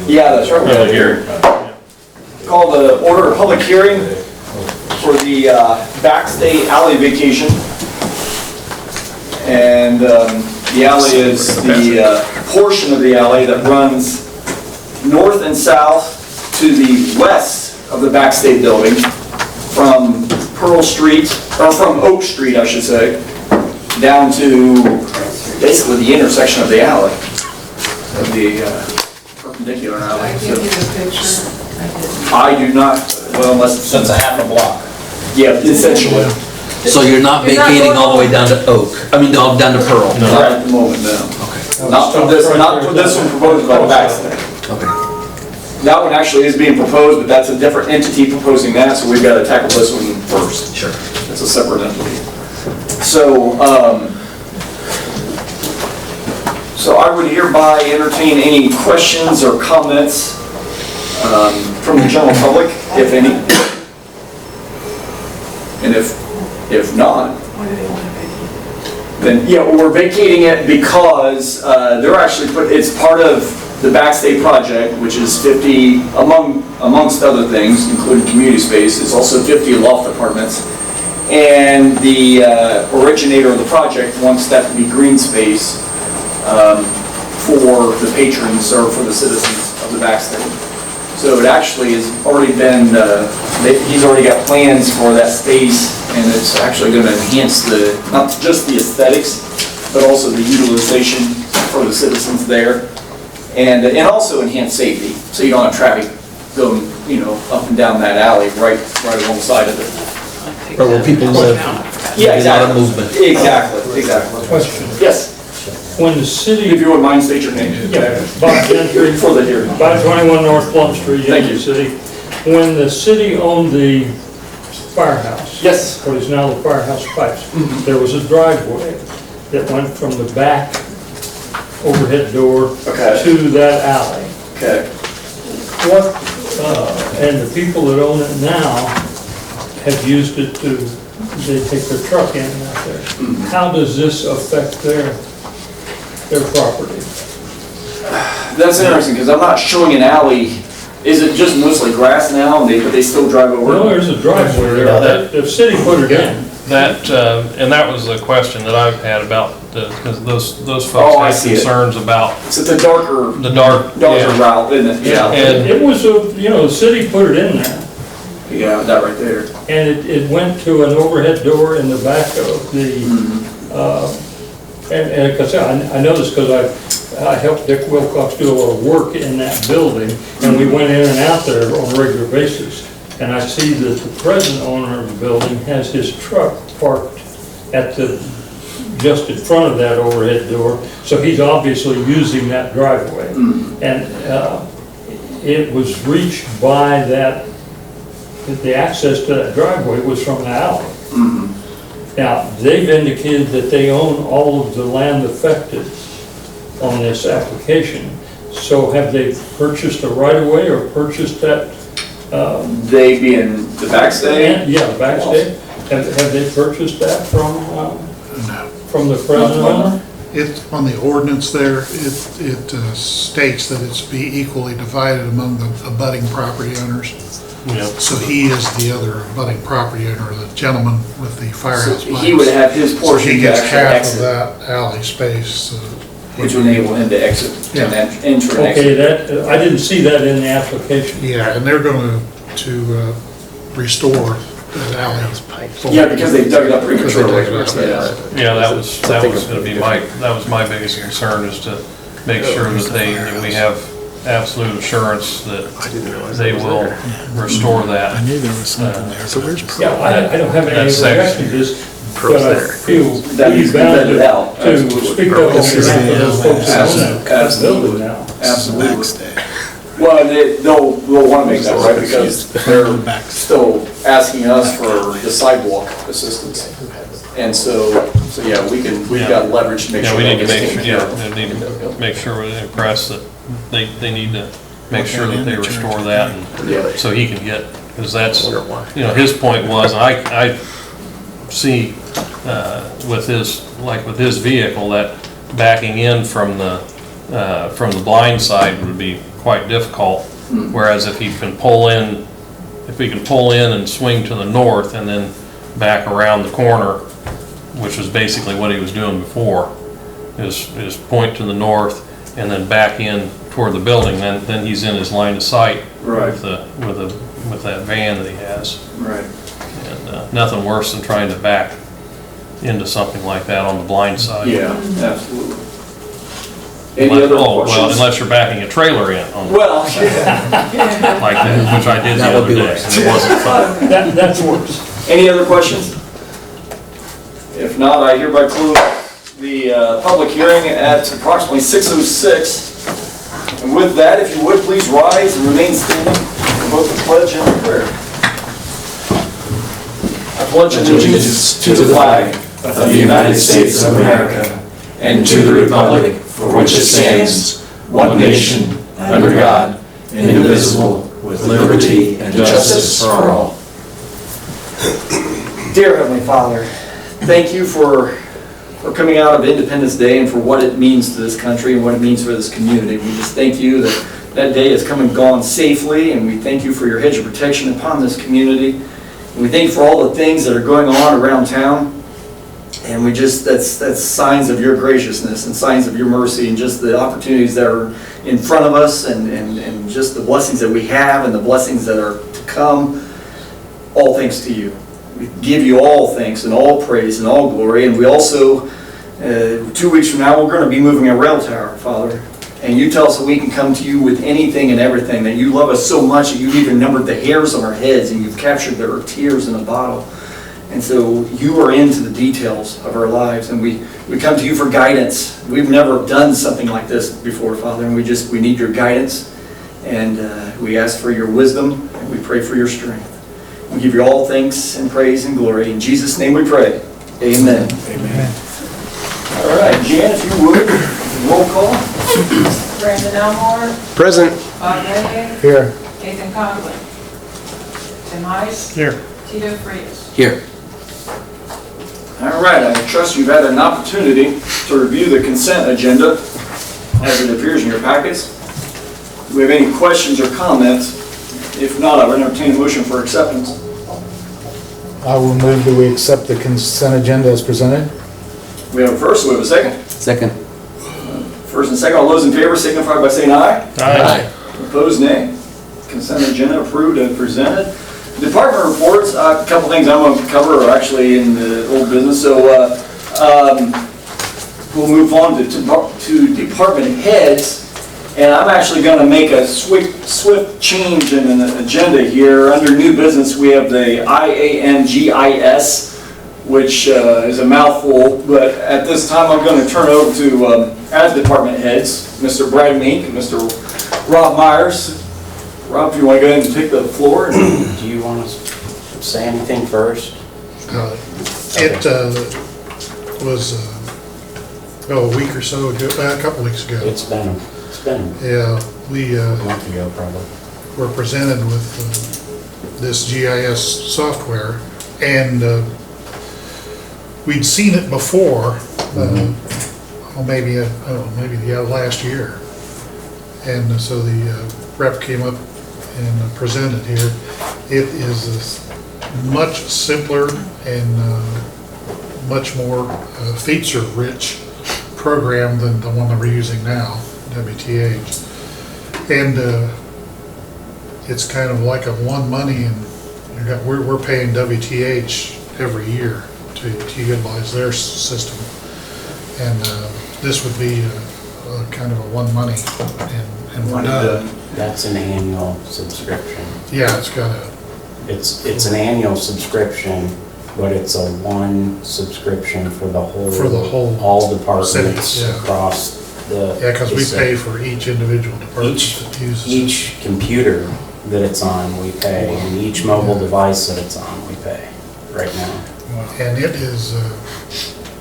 Yeah, that's right. Public hearing. Call the order of public hearing for the Backstay Alley vacation. And the alley is the portion of the alley that runs north and south to the west of the Backstay building from Pearl Street, or from Oak Street, I should say, down to basically the intersection of the alley, of the perpendicular alley. I give you the picture. I do not, well, unless So it's a half a block. yeah, essentially. So you're not vacating all the way down to Oak, down to Pearl? Right at the moment, no. Okay. Not for this one proposed by the Backstay. Okay. That one actually is being proposed, but that's a different entity proposing that, so we've got to tackle this one first. Sure. It's a separate entity. So, I would hereby entertain any questions or comments from the general public, if any. And if not, then, yeah, we're vacating it because they're actually it's part of the Backstay project, which is 50, amongst other things, including community space, it's also 50 loft apartments. And the originator of the project wants that to be green space for the patrons or for the citizens of the Backstay. So it actually has already been, he's already got plans for that space, and it's actually going to enhance not just the aesthetics, but also the utilization for the citizens there. And also enhance safety, so you don't have traffic going, up and down that alley right alongside of it. Or where people live. Yeah, There's a lot of exactly. movement. Exactly. Question. Yes, When the city, if you wouldn't mind, state your name. Bob Gentry, For the hearing. 521 North Plum Street, Thank in you. the city. When the city owned the firehouse, Yes. what is now the firehouse pipes, there was a driveway that went from the back overhead door Okay. to that alley. Okay. And the people that own it now have used it they take their truck in out there. How does this affect their property? That's interesting, because I'm not showing an alley. Is it just mostly grass now, but they still drive over? Well, there's a driveway there, the city put it in. That, and that was the question that I've had about, because those Oh, folks I had see it. concerns about It's the darker darker yeah. route, isn't it? Yeah. And- It was, the city put it in there, Yeah, that right there. and it went to an overhead door in the back of the, and because I know this because I helped Dick Wilcox do a lot of work in that building, and we went in and out there on a regular basis. And I see that the present owner of the building has his truck parked just in front of that overhead door, so he's obviously using that driveway. And it was reached by the access to that driveway was from the alley. Now, they've indicated that they own all of the land affected on this application. So have they purchased a right-of-way or purchased that? They being the Backstay? Yeah, Backstay. Have they purchased that from the present owner? It's on the ordinance there, it states that it's be equally divided among the abutting property owners. Yep. So he is the other abutting property owner, the gentleman with the firehouse So pipes. he would have his So portion he to gets actually half of exit, that alley space. which would enable him to exit and then enter and Okay, exit. I didn't see that in the application. Yeah, and they're going to restore that alley. Yeah, because they dug it up prematurely. Because they dug it up. Yeah. Yeah, that was gonna be my biggest concern, is to make sure that we have absolute assurance that they will restore that. I knew there was something there. So where's Pearl? Yeah, I don't have any That section. objection to this, Pearl's but I there. feel That needs to be bound vetted out. to speak up on This is behalf of the those folks that own that Absolutely. building now. Absolutely. Backstay. Well, and they'll want to make that right, because they're still asking us for the sidewalk assistance. And so yeah, we've got leverage to make Yeah, sure. we that need to gets make taken sure, care of. we need to make sure we're impressed that they need to make sure that they restore that, and Yeah. so he can get, because that's, his point was, I see, with his vehicle, that backing in from the from the blind side would be quite difficult. Whereas if he can pull in, and swing to the north and then back around the corner, which is basically what he was doing before, is point to the north and then back in toward the building, then he's in his line of sight Right. with that van that he has. Right. And nothing worse than trying to back into something like that on the blind side. Yeah, absolutely. Any other Well, questions? unless you're backing a trailer in on Well, like that, which I did the That would other be day, worse. and it wasn't fun. That's worse. any other questions? If not, I hereby close the public hearing at approximately 6:06. And with that, if you would, please rise and remain standing for both the pledge and the prayer. I pledge allegiance to the flag of the United States of America and to the republic for which it stands, one nation, under God, indivisible, with liberty and justice for all. Dear Heavenly Father, thank you for coming out of Independence Day and for what it means to this country and what it means for this community. We just thank you that that day has come and gone safely, and we thank you for your hedge of protection upon this community. And we thank you for all the things that are going on around town. And we just, that's signs of your graciousness and signs of your mercy and just the opportunities that are in front of us and just the blessings that we have and the blessings that are to come. All thanks to you. We give you all thanks and all praise and all glory. And we also, 2 weeks from now, we're going to be moving a rail tower, Father. And you tell us that we can come to you with anything and everything, that you love us so much that you've even numbered the hairs on our heads and you've captured our tears in a bottle. And so you are into the details of our lives, and we come to you for guidance. We've never done something like this before, Father, and we need your guidance. And we ask for your wisdom, and we pray for your strength. We give you all thanks and praise and glory. In Jesus' name we pray. Amen. Amen. All right, Jan, if you would, roll call. Brandon Elmore, Present. Bob Leggett, Here. Nathan Conklin, Tim Heiss, Here. Tito Frias. Here. All right, I trust you've had an opportunity to review the consent agenda as it appears in your packets. Do we have any questions or comments? If not, I would entertain a motion for acceptance. I will move that we accept the consent agenda as presented. We have a first, we have a second. Second. First and second, all those in favor signify by saying aye. Aye. Opposed, nay. Consent agenda approved and presented. Department reports, a couple things I'm going to cover are actually in the old business. So we'll move on to department heads. And I'm actually going to make a swift change in an agenda here. Under new business, we have the K.I.S.S, which is a mouthful. But at this time, I'm going to turn over to, as department heads, Mr. Brad Mink and Mr. Rob Myers. Rob, if you want to go ahead and take the floor. Do you want to say anything first? It was a week or so ago, a couple weeks ago. It's been Yeah, we a month ago probably. were presented with this GIS software, and we'd seen it before, maybe last year. And so the rep came up and presented here. It is a much simpler and much more feature-rich program than the one that we're using now, WTH. And it's kind of like a one money, and we're paying WTH every year to utilize their system. And this would be a kind of a one money, and we're done. That's an annual subscription. Yeah, it's got a, It's an annual subscription, but it's a one subscription for the whole. All departments Cities, yeah. across the. yeah, because we the pay city. for each individual department that uses it. Each computer that it's on, we pay, and each mobile device that it's on, we pay right now. And it is,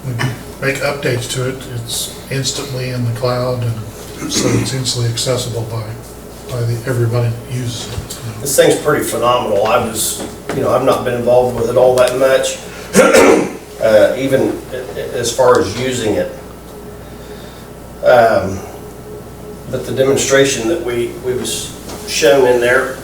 we make updates to it, it's instantly in the cloud, and so it's instantly accessible by everybody that uses it. So. This thing's pretty phenomenal. I've not been involved with it all that much, even as far as using it. But the demonstration that we was shown in there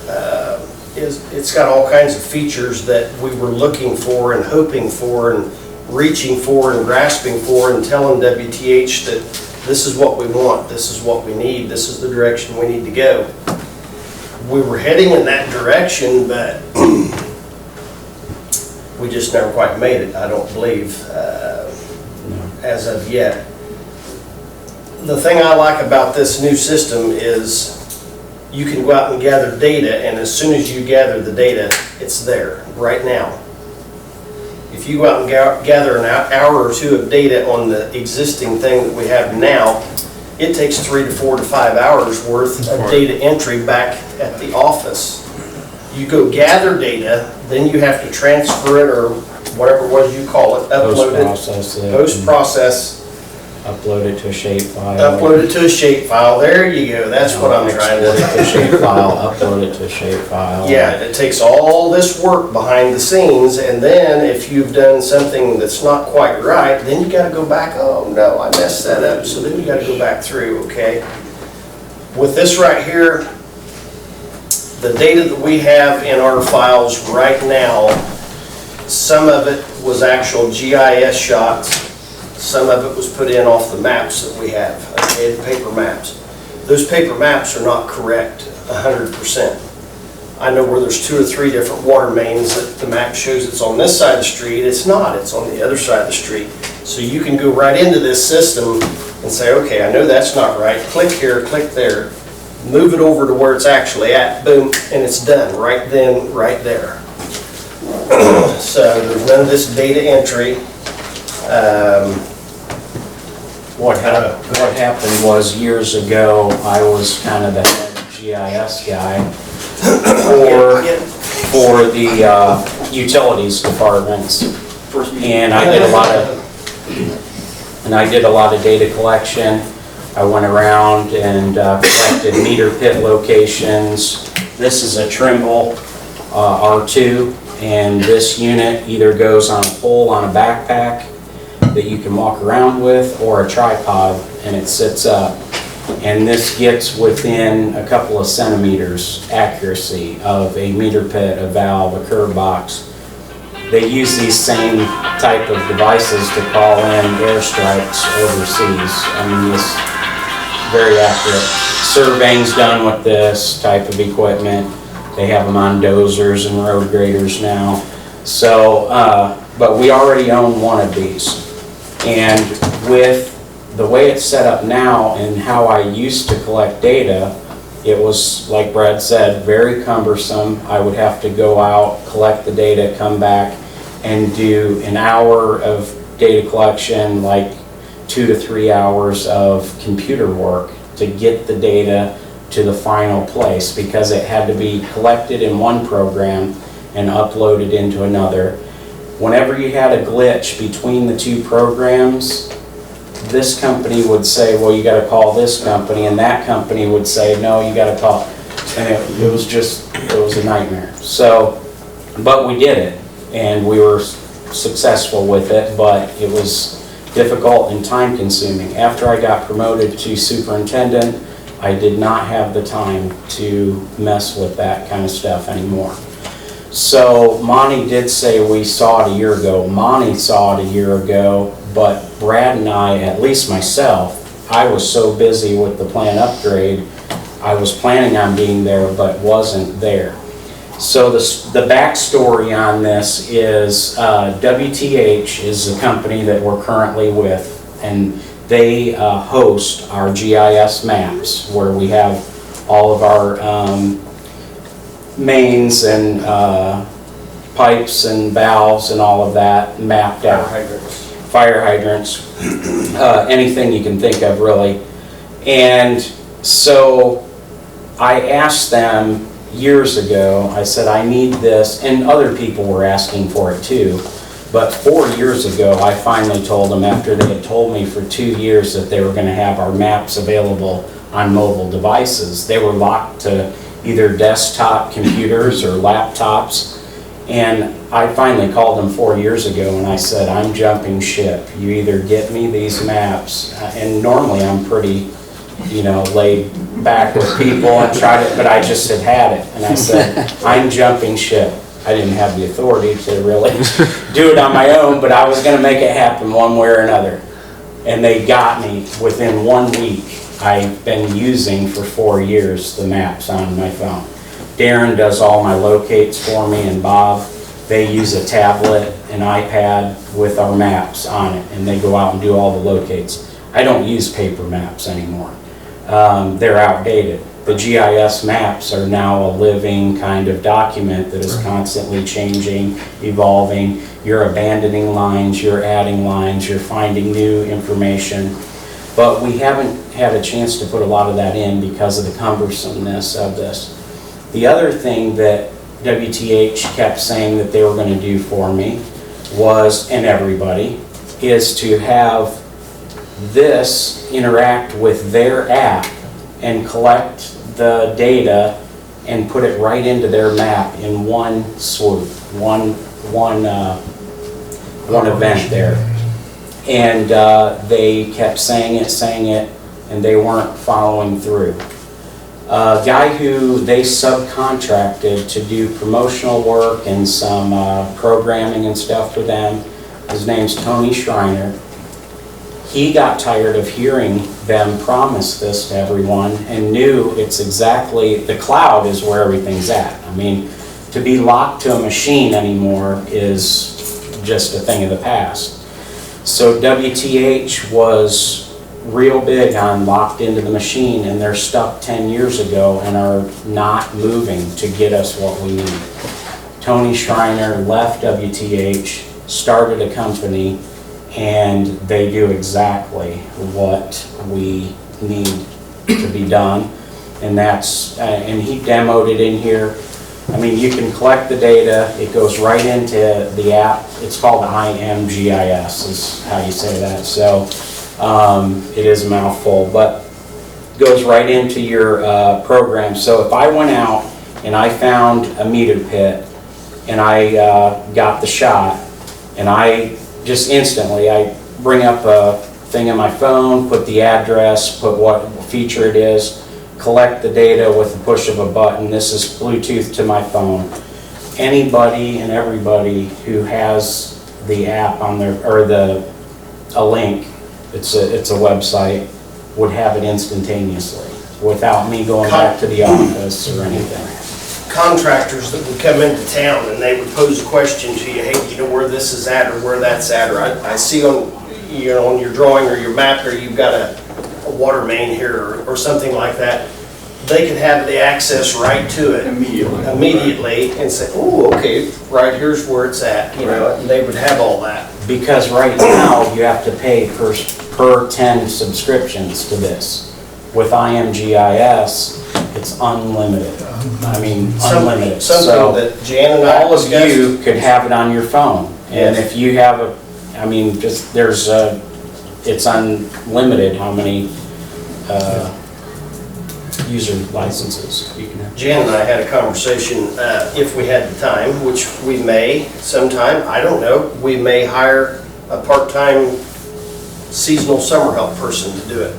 it's got all kinds of features that we were looking for and hoping for and reaching for and grasping for and telling WTH that this is what we want, this is what we need, this is the direction we need to go. We were heading in that direction, but we just never quite made it, I don't believe, as of yet. The thing I like about this new system is you can go out and gather data, and as soon as you gather the data, it's there, right now. If you go out and gather an hour or two of data on the existing thing that we have now, it takes 3 to 4 to 5 hours worth of data entry back at the office. You go gather data, then you have to transfer it, or whatever it was you call it, upload it, post-process, upload it to a shapefile. upload it to a shapefile. There you go. That's what I'm trying to Export it to shapefile, upload it to a shapefile. Yeah, it takes all this work behind the scenes, and then if you've done something that's not quite right, then you gotta go back, oh no, I messed that up, so then you gotta go back through, okay? With this right here, the data that we have in our files right now, some of it was actual GIS shots, some of it was put in off the maps that we have, okay, the paper maps. Those paper maps are not correct 100%. I know where there's 2 or 3 different water mains that the map shows it's on this side of the street. It's not, it's on the other side of the street. So you can go right into this system and say, okay, I know that's not right. Click here, click there, move it over to where it's actually at, boom, and it's done right then, right there. So there's none of this data entry. What happened was years ago, I was kind of the head GIS guy for the utilities departments. And I did a lot of data collection. I went around and collected meter pit locations. This is a Trimble R2, and this unit either goes on a pole on a backpack that you can walk around with, or a tripod, and it sits up. And this gets within a couple of centimeters accuracy of a meter pit, a valve, a curb box. They use these same type of devices to call in airstrikes overseas. I mean, it's very accurate. Surveying's done with this type of equipment. They have them on dozers and road graders now. So, but we already own one of these. And with the way it's set up now and how I used to collect data, it was, like Brad said, very cumbersome. I would have to go out, collect the data, come back, and do an hour of data collection, like 2 to 3 hours of computer work to get the data to the final place, because it had to be collected in one program and uploaded into another. Whenever you had a glitch between the 2 programs, this company would say, well, you got to call this company, and that company would say, no, you got to call. And it was a nightmare. So, but we did it, and we were successful with it, but it was difficult and time consuming. After I got promoted to superintendent, I did not have the time to mess with that kind of stuff anymore. So Monty did say we saw it a year ago. Monty saw it a year ago, but Brad and I, at least myself, I was so busy with the plant upgrade, I was planning on being there but wasn't there. So the backstory on this is WTH is the company that we're currently with, and they host our GIS maps where we have all of our mains and pipes and valves and all of that mapped out. Fire hydrants, anything you can think of really. And so I asked them years ago, I said, I need this, and other people were asking for it too. But 4 years ago, I finally told them, after they had told me for 2 years that they were going to have our maps available on mobile devices. They were locked to either desktop computers or laptops. And I finally called them 4 years ago and I said, I'm jumping ship. You either get me these maps, and normally I'm pretty laid back with people and tried it, but I just had it. And I said, I'm jumping ship. I didn't have the authority to really do it on my own, but I was gonna make it happen one way or another. And they got me within 1 week. I've been using for 4 years the maps on my phone. Darren does all my locates for me, and Bob. They use a tablet, an iPad with our maps on it, and they go out and do all the locates. I don't use paper maps anymore. They're outdated. The GIS maps are now a living kind of document that is constantly changing, evolving. You're abandoning lines, you're adding lines, you're finding new information. But we haven't had a chance to put a lot of that in because of the cumbersomeness of this. The other thing that WTH kept saying that they were going to do for me was, and everybody, is to have this interact with their app and collect the data and put it right into their map in one swoop, one event there. And they kept saying it, and they weren't following through. A guy who they subcontracted to do promotional work and some programming and stuff for them, his name's Tony Schreiner. He got tired of hearing them promise this to everyone and knew it's exactly, the cloud is where everything's at. I mean, to be locked to a machine anymore is just a thing of the past. So WTH was real big on locked into the machine, and they're stuck 10 years ago and are not moving to get us what we need. Tony Schreiner left WTH, started a company, and they do exactly what we need to be done. And that's, and he demoed it in here. I mean, you can collect the data, it goes right into the app. It's called IMGIS is how you say that. So it is a mouthful, but goes right into your program. So if I went out and I found a meter pit and I got the shot, and I just instantly, I bring up a thing on my phone, put the address, put what feature it is, collect the data with the push of a button. This is Bluetooth to my phone. Anybody and everybody who has the app on their, or a link, it's a website, would have it instantaneously without me going back to the office or anything. Contractors that would come into town and they would pose a question to you, hey, you know where this is at or where that's at, or I see on, on your drawing or your map, or you've got a water main here or something like that. They could have the access right to it immediately and say, oh, okay, right here's where it's at, and they would have all that. Because right now you have to pay per 10 subscriptions to this. With IMGIS, it's unlimited. I mean, unlimited. Something that Jan and I all of you could have it on your phone. And if you have it's unlimited how many user licenses you can have. Jan and I had a conversation, if we had the time, which we may sometime, I don't know, we may hire a part-time seasonal summer help person to do it.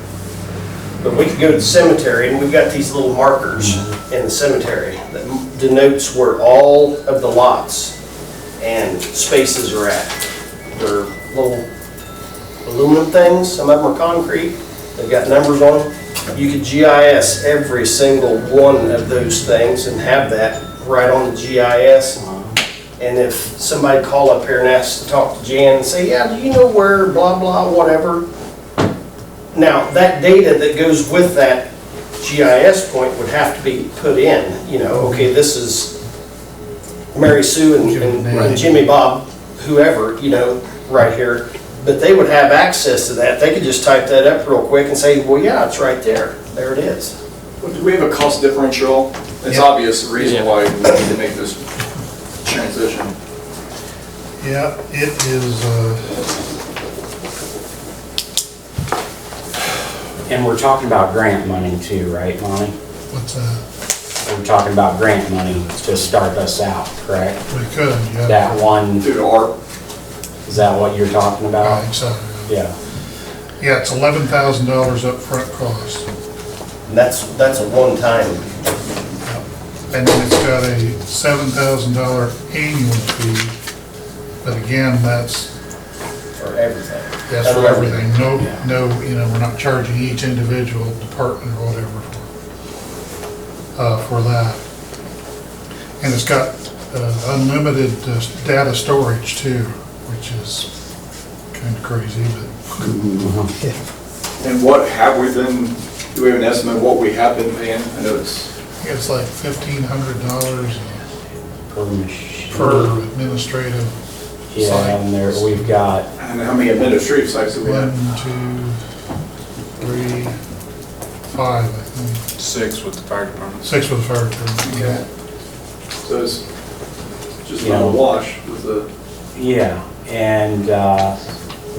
But we could go to the cemetery, and we've got these little markers in the cemetery that denotes where all of the lots and spaces are at. They're little aluminum things, some of them are concrete, they've got numbers on them. You could GIS every single one of those things and have that right on the GIS. And if somebody called up here and asked to talk to Jan and say, yeah, do you know where blah, blah, whatever. Now, that data that goes with that GIS point would have to be put in, okay, this is Mary Sue and Jimmy Bob, whoever, right here. But they would have access to that. They could just type that up real quick and say, well, yeah, it's right there. There it is. Well, do we have a cost differential? It's obvious the reason why we need to make this transition. Yeah, it is, And we're talking about grant money too, right, Lonnie? what's that? We're talking about grant money to start us out, correct? We could, yeah. That one, Due to ARP. is that what you're talking I about? think so. Yeah. Yeah, it's $11,000 upfront cost. And that's a one-time. And then it's got a $7,000 annual fee, but again, that's For everything. for everything. No, we're not charging each individual department or whatever for that. And it's got unlimited data storage too, which is kind of crazy, but. And what have we been, do we have an estimate of what we have been paying? I know It's like $1,500 Per machine. per administrative Yeah, site. and there, we've got, and how many administrative sites do we 1, have? 2, 3, 5, I think. 6 with the fire department. 6 with the fire department. Okay. So it's just Yeah. not a wash with the, yeah, and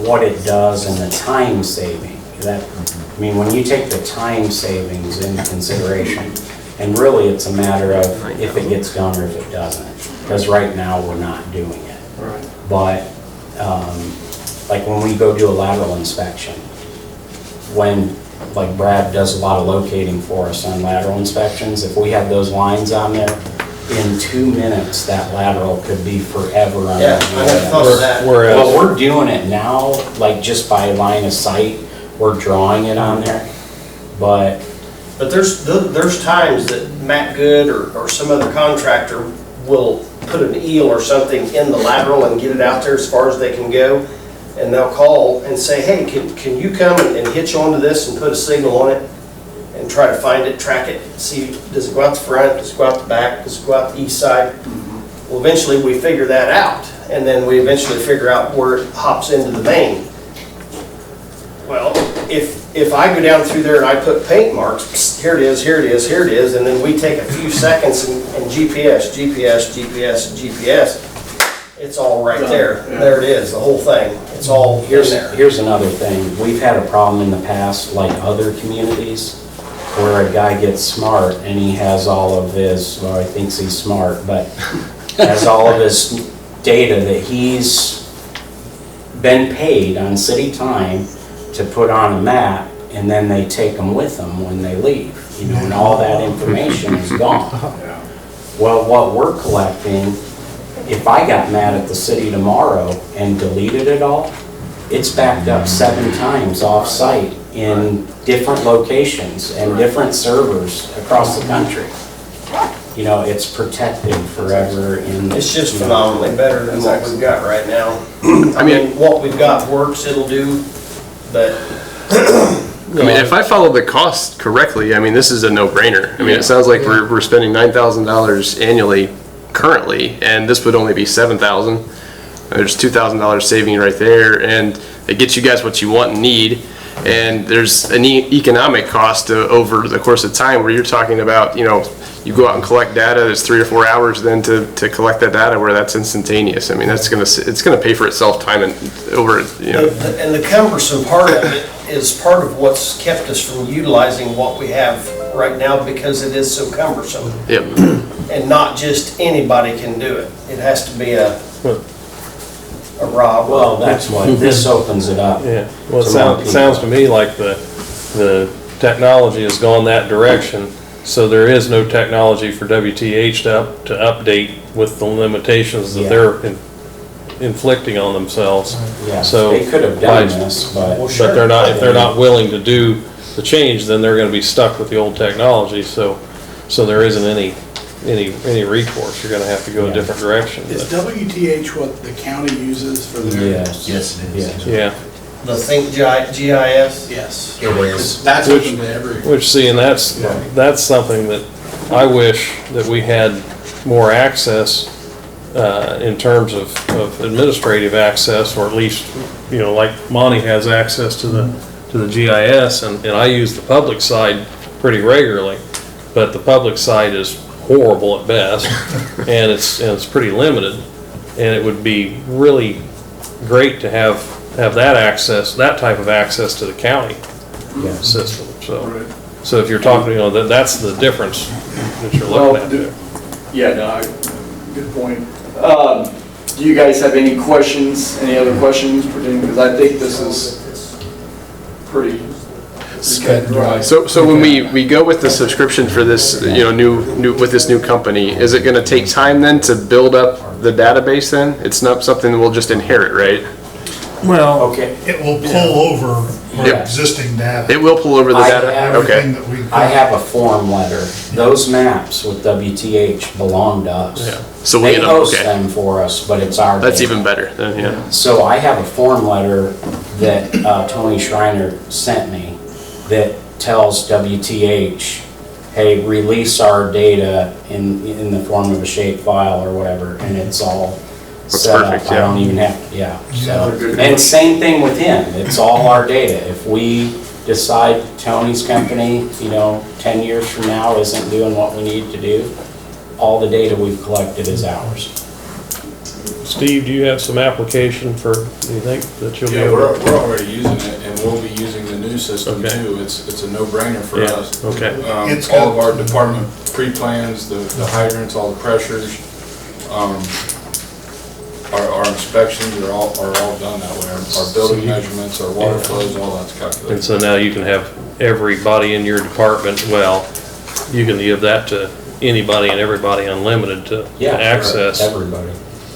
what it does and the time saving. That, I mean, when you take the time savings into consideration, and really it's a matter of if it gets done or if it doesn't. Because right now, we're not doing it. right. But, like when we go do a lateral inspection, when, like Brad does a lot of locating for us on lateral inspections, if we had those lines on there, in 2 minutes, that lateral could be forever on Yeah, the I never thought of that. Whereas, Well, we're doing it now, like just by line of sight, we're drawing it on there, but But there's times that Matt Good or some other contractor will put an eel or something in the lateral and get it out there as far as they can go. And they'll call and say, hey, can you come and hitch onto this and put a signal on it? And try to find it, track it, see, does it go out the front, does it go out the back, does it go out the east side? Well, eventually we figure that out, and then we eventually figure out where it hops into the main. Well, if I go down through there and I put paint marks, psst, here it is, here it is, here it is, and then we take a few seconds and GPS, it's all right there. There it is, the whole thing. It's all in there. here's another thing. We've had a problem in the past, like other communities, where a guy gets smart and he has all of his, well, he thinks he's smart, but has all of his data that he's been paid on city time to put on a map, and then they take them with them when they leave, and all that information is gone. Well, what we're collecting, if I got mad at the city tomorrow and deleted it all, it's backed up 7 times off-site in different locations and different servers across the country. It's protected forever in. It's just phenomenally better than what we've got right now. I mean, what we've got works, it'll do, but I mean, if I follow the cost correctly, I mean, this is a no-brainer. I mean, it sounds like we're spending $9,000 annually currently, and this would only be $7,000. There's $2,000 saving right there, and it gets you guys what you want and need. And there's an economic cost over the course of time where you're talking about, you go out and collect data, there's 3 or 4 hours then to collect that data, where that's instantaneous. I mean, it's gonna pay for itself time and over, And the cumbersome part of it is part of what's kept us from utilizing what we have right now, because it is so cumbersome. Yep. And not just anybody can do it. It has to be a Rob. Well, that's why this opens it up. yeah, well, to more it sounds to me like the technology has gone that direction, so there is no technology for WTH to update with the limitations that Yeah. they're inflicting on themselves. Yeah, So, they could have done this, but. But they're not, if they're not willing to do the change, then they're gonna be stuck with the old technology, so there isn't any recourse. You're gonna have to go a different direction. Is WTH what the county uses for their? Yes. Yes, it is. Yeah, The Think GIS? Yes. It is. That's open to every. which, see, and that's something that I wish that we had more access, in terms of administrative access, or at least, like Monty has access to the GIS, and I use the public side pretty regularly, but the public side is horrible at best, and it's pretty limited, and it would be really great to have that access, that type of access to the county system, so if you're talking, that's the difference that you're looking at there. Yeah, no, good point. Do you guys have any questions, any other questions pertaining, because I think this is pretty It's cut and dry. So when we go with the subscription for this, new with this new company, is it gonna take time then to build up the database then? It's not something that we'll just inherit, right? Well, Okay. It will pull over our Yeah. existing data. It will pull over the I data? have Okay. Everything that we. I have a form letter. Those maps with WTH belong to us. Yeah. So we They get them, host okay. them for us, but it's our That's data. even better then, yeah. So I have a form letter that Tony Schreiner sent me that tells WTH, hey, release our data in the form of a shape file or whatever, and it's all That's set perfect, up. I yeah. don't even have, yeah. So, they're good. and same thing with him, it's all our data. If we decide Tony's company, 10 years from now isn't doing what we need to do, all the data we've collected is ours. Steve, do you have some application for, do you think that you'll be Yeah, able we're to? already using it, and we'll be using the new system Okay. too. It's a no-brainer for Yeah, us. okay. It's All of got- our department pre-plans, the hydrants, all the pressures, our inspections are all done that way. Our building measurements, our water flows, all that's And calculated. so now you can have everybody in your department, well, you can give that to anybody and everybody unlimited to Yeah, access. everybody.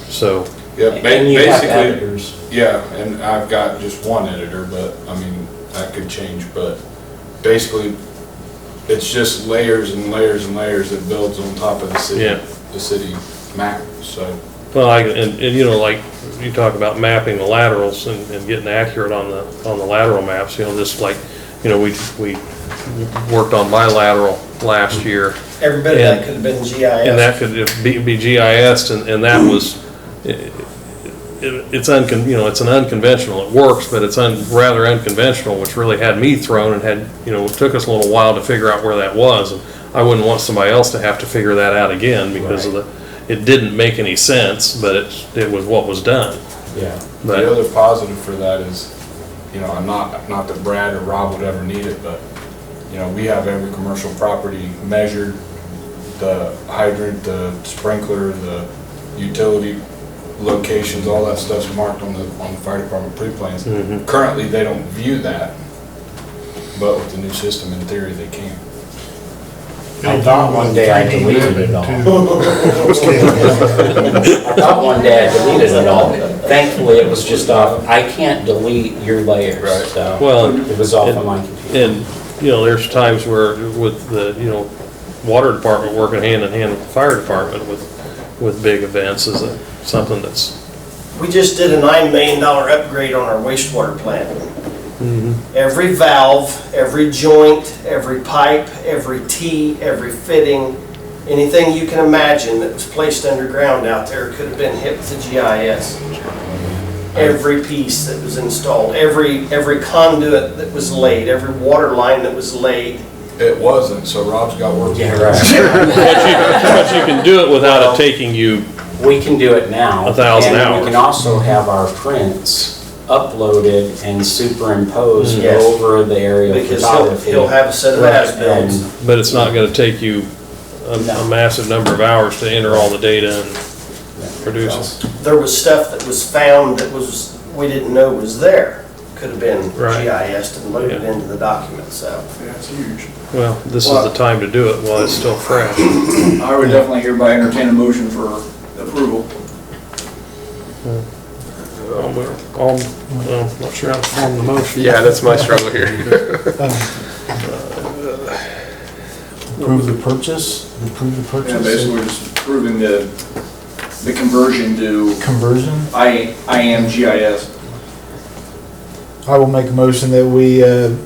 So, Yeah, And you have basically, editors. yeah, and I've got just one editor, but, I mean, that could change, but basically, it's just layers and layers and layers that builds on top of Yeah. the city map, so. well, and like you talk about mapping the laterals and getting accurate on the lateral maps, just like, we worked on my lateral last year. Every bit of And- that could have been GIS. And that could be GIS, and that was, it's it's an unconventional, it works, but it's rather unconventional, which really had me thrown and had, it took us a little while to figure out where that was. And I wouldn't want somebody else to have to figure that out again because of it didn't make any sense, but it was what was done. Yeah. But, The other positive for that is, I'm not that Brad or Rob would ever need it, but, we have every commercial property measured, the hydrant, the sprinkler, the utility locations, all that stuff's marked on the fire department pre-plans. Mhm. Currently, they don't view that, but with the new system, in theory, they can. I thought one day I deleted it all. I thought one day I deleted it all. Thankfully, it was just off. I can't delete your layers, Right. so well, it was off of my computer. and, there's times where with the, water department working hand in hand with the fire department with big events is something that's, We just did a $9 million upgrade on our wastewater plant. Every valve, every joint, every pipe, every tee, every fitting, anything you can imagine that was placed underground out there could have been hit with the GIS. Every piece that was installed, every conduit that was laid, every water line that was laid. It wasn't, so Rob's got work. to Yeah, do. right. but you can do it without it taking you, We can do it now. 1,000 And hours. we can also have our prints uploaded and superimposed Yes. over the aerial Because photography. he'll have a set of as-bills. And but it's not gonna take you a massive number of hours to enter all the data and produce it. There was stuff that was found that we didn't know was there. Could have been Right. GIS'd and loaded Yeah. into the document, so. Yeah, it's huge. Well, this is the time to do it while it's still fresh. I would definitely hereby entertain a motion for approval. Not sure how to form the motion. Yeah, that's my struggle here. Approve the purchase, approve the Yeah, purchase. basically, we're just approving the conversion to Conversion. IAM GIS. I will make a motion that we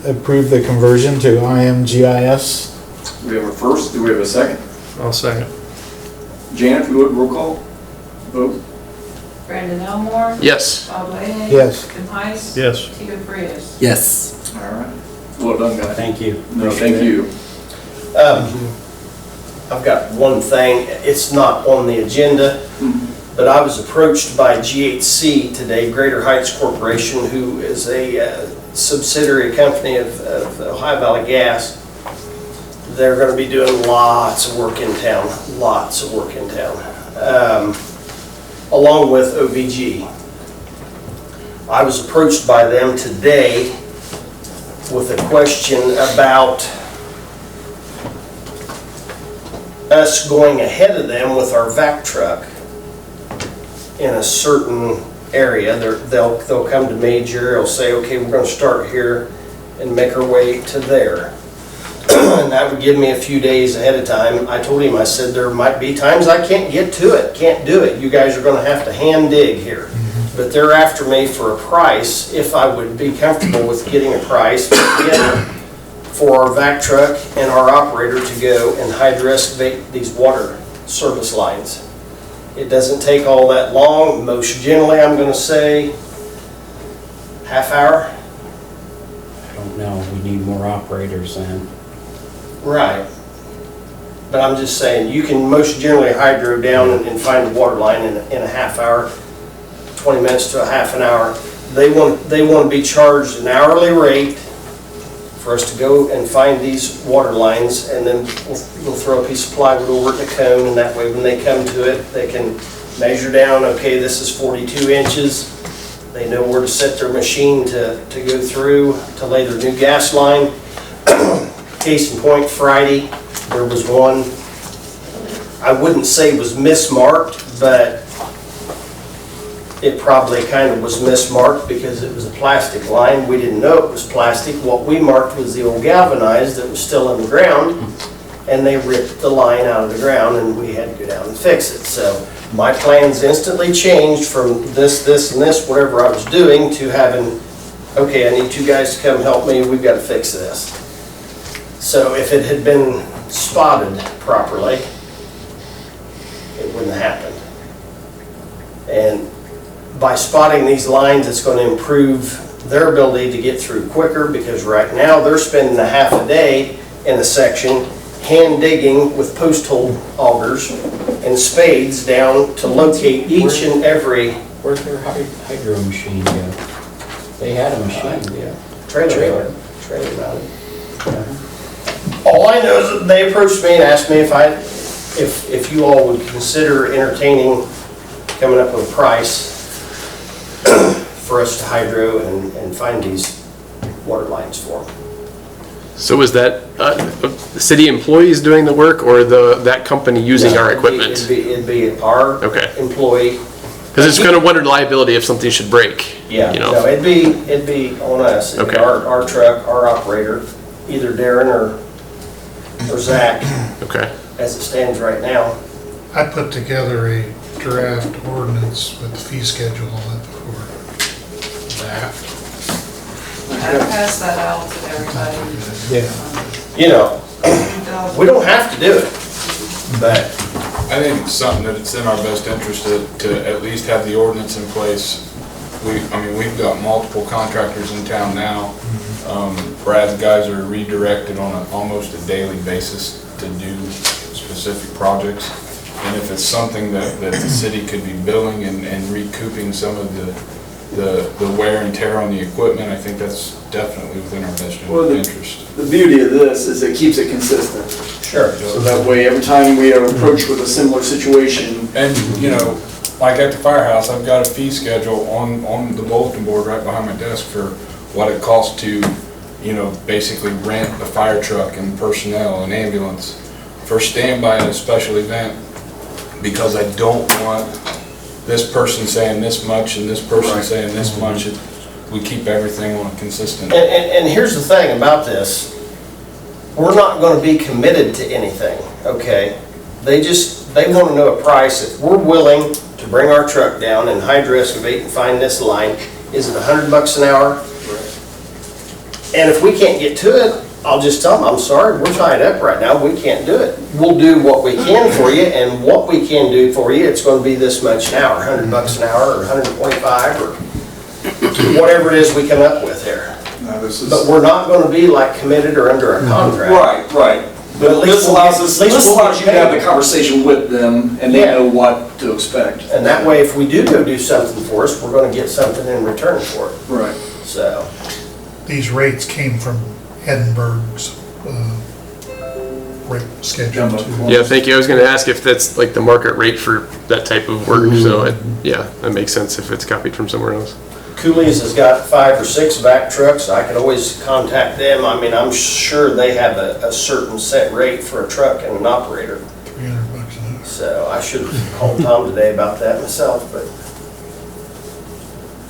approve the conversion to IMGIS. Do we have a first? Do we have a second? I'll second. Janet, we would roll call? Vote? Brandon Elmore. Yes. Bob Leahy. Yes. K.I.S.S. Yes. Tika Frias. Yes. All right. Well done, guys. thank you. No, Appreciate thank it. you. I've got one thing, it's not on the agenda, but I was approached by GHC today, Greater Heights Corporation, who is a subsidiary company of Ohio Valley Gas. They're going to be doing lots of work in town, along with OVG. I was approached by them today with a question about us going ahead of them with our vac truck in a certain area. They'll come to Major, they'll say, okay, we're gonna start here and make our way to there. And that would give me a few days ahead of time. I told him, I said, there might be times I can't get to it, can't do it. You guys are gonna have to hand dig here. But they're after me for a price, if I would be comfortable with getting a price together for our vac truck and our operator to go and hydro-excavate these water service lines. It doesn't take all that long. Most generally, I'm gonna say half hour. I don't know, we need more operators then. Right. But I'm just saying, you can most generally hydro down and find the water line in a half hour, 20 minutes to a half an hour. They want to be charged an hourly rate for us to go and find these water lines, and then we'll throw a piece of plywood over it in a cone, and that way when they come to it, they can measure down, okay, this is 42 inches. They know where to set their machine to go through to lay their new gas line. Case in point, Friday, there was one, I wouldn't say was mismarked, but it probably kind of was mismarked because it was a plastic line. We didn't know it was plastic. What we marked was the old galvanized that was still in the ground, and they ripped the line out of the ground, and we had to go down and fix it. So my plans instantly changed from this, and this, whatever I was doing, to having, okay, I need two guys to come help me, we've got to fix this. So if it had been spotted properly, it wouldn't have happened. And by spotting these lines, it's going to improve their ability to get through quicker, because right now they're spending a half a day in a section hand digging with post hole augers and spades down to locate each and every. Where'd their hydro machine go? They had a machine, yeah. Trailer mounted. All I know is that they approached me and asked me if you all would consider entertaining coming up with a price for us to hydro and find these water lines for them. So is that the city employees doing the work, or that company using our equipment? It'd be our employee. Because it's kind of wonder liability if something should break. Yeah, you know? no, it'd be on us. It'd be our truck, our operator, either Darren or Zach. Okay. As it stands right now. I put together a draft ordinance with the fee schedule on it for that. I passed that out to everybody. Yeah. You know, we don't have to do it, but I think it's something that it's in our best interest to at least have the ordinance in place. We've got multiple contractors in town now. Brad's guys are redirected on almost a daily basis to do specific projects. And if it's something that the city could be billing and recouping some of the wear and tear on the equipment, I think that's definitely within our best interest. The beauty of this is it keeps it consistent. sure. So that way, every time we are approached with a similar situation. And, you know, like at the firehouse, I've got a fee schedule on the bulletin board right behind my desk for what it costs to, you know, basically rent a fire truck and personnel and ambulance for standby at a special event, because I don't want this person saying this much and this person saying this much. We keep everything on a consistent. And here's the thing about this. We're not going to be committed to anything, okay? They want to know a price. If we're willing to bring our truck down and hydro excavate and find this line, is it $100 an hour? And if we can't get to it, I'll just tell them, I'm sorry, we're tied up right now, we can't do it. We'll do what we can for you, and what we can do for you, it's going to be this much an hour, $100 an hour, or 125, or whatever it is we come up with here. No, But we're not going to be like committed or under a contract. Right. But this allows you to have the conversation with them, and they know what to expect. And that way, if we do go do something for us, we're going to get something in return for it. Right. So. These rates came from Edinburgh's rate schedule too. Yeah, thank you. I was going to ask if that's like the market rate for that type of work. So yeah, that makes sense if it's copied from somewhere else. Cooley's has got 5 or 6 vac trucks. I could always contact them. I mean, I'm sure they have a certain set rate for a truck and an operator. $300 an hour. So I should have called Tom today about that myself, but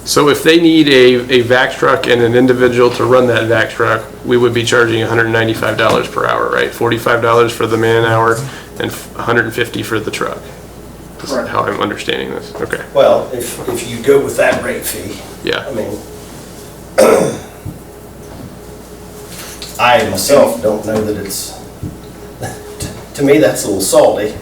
So if they need a vac truck and an individual to run that vac truck, we would be charging $195 per hour, right? $45 for the man hour and $150 for the truck. That's Correct. how I'm understanding this. Okay, well, if you go with that rate fee, yeah. I mean, I myself don't know that it's, to me, that's a little salty.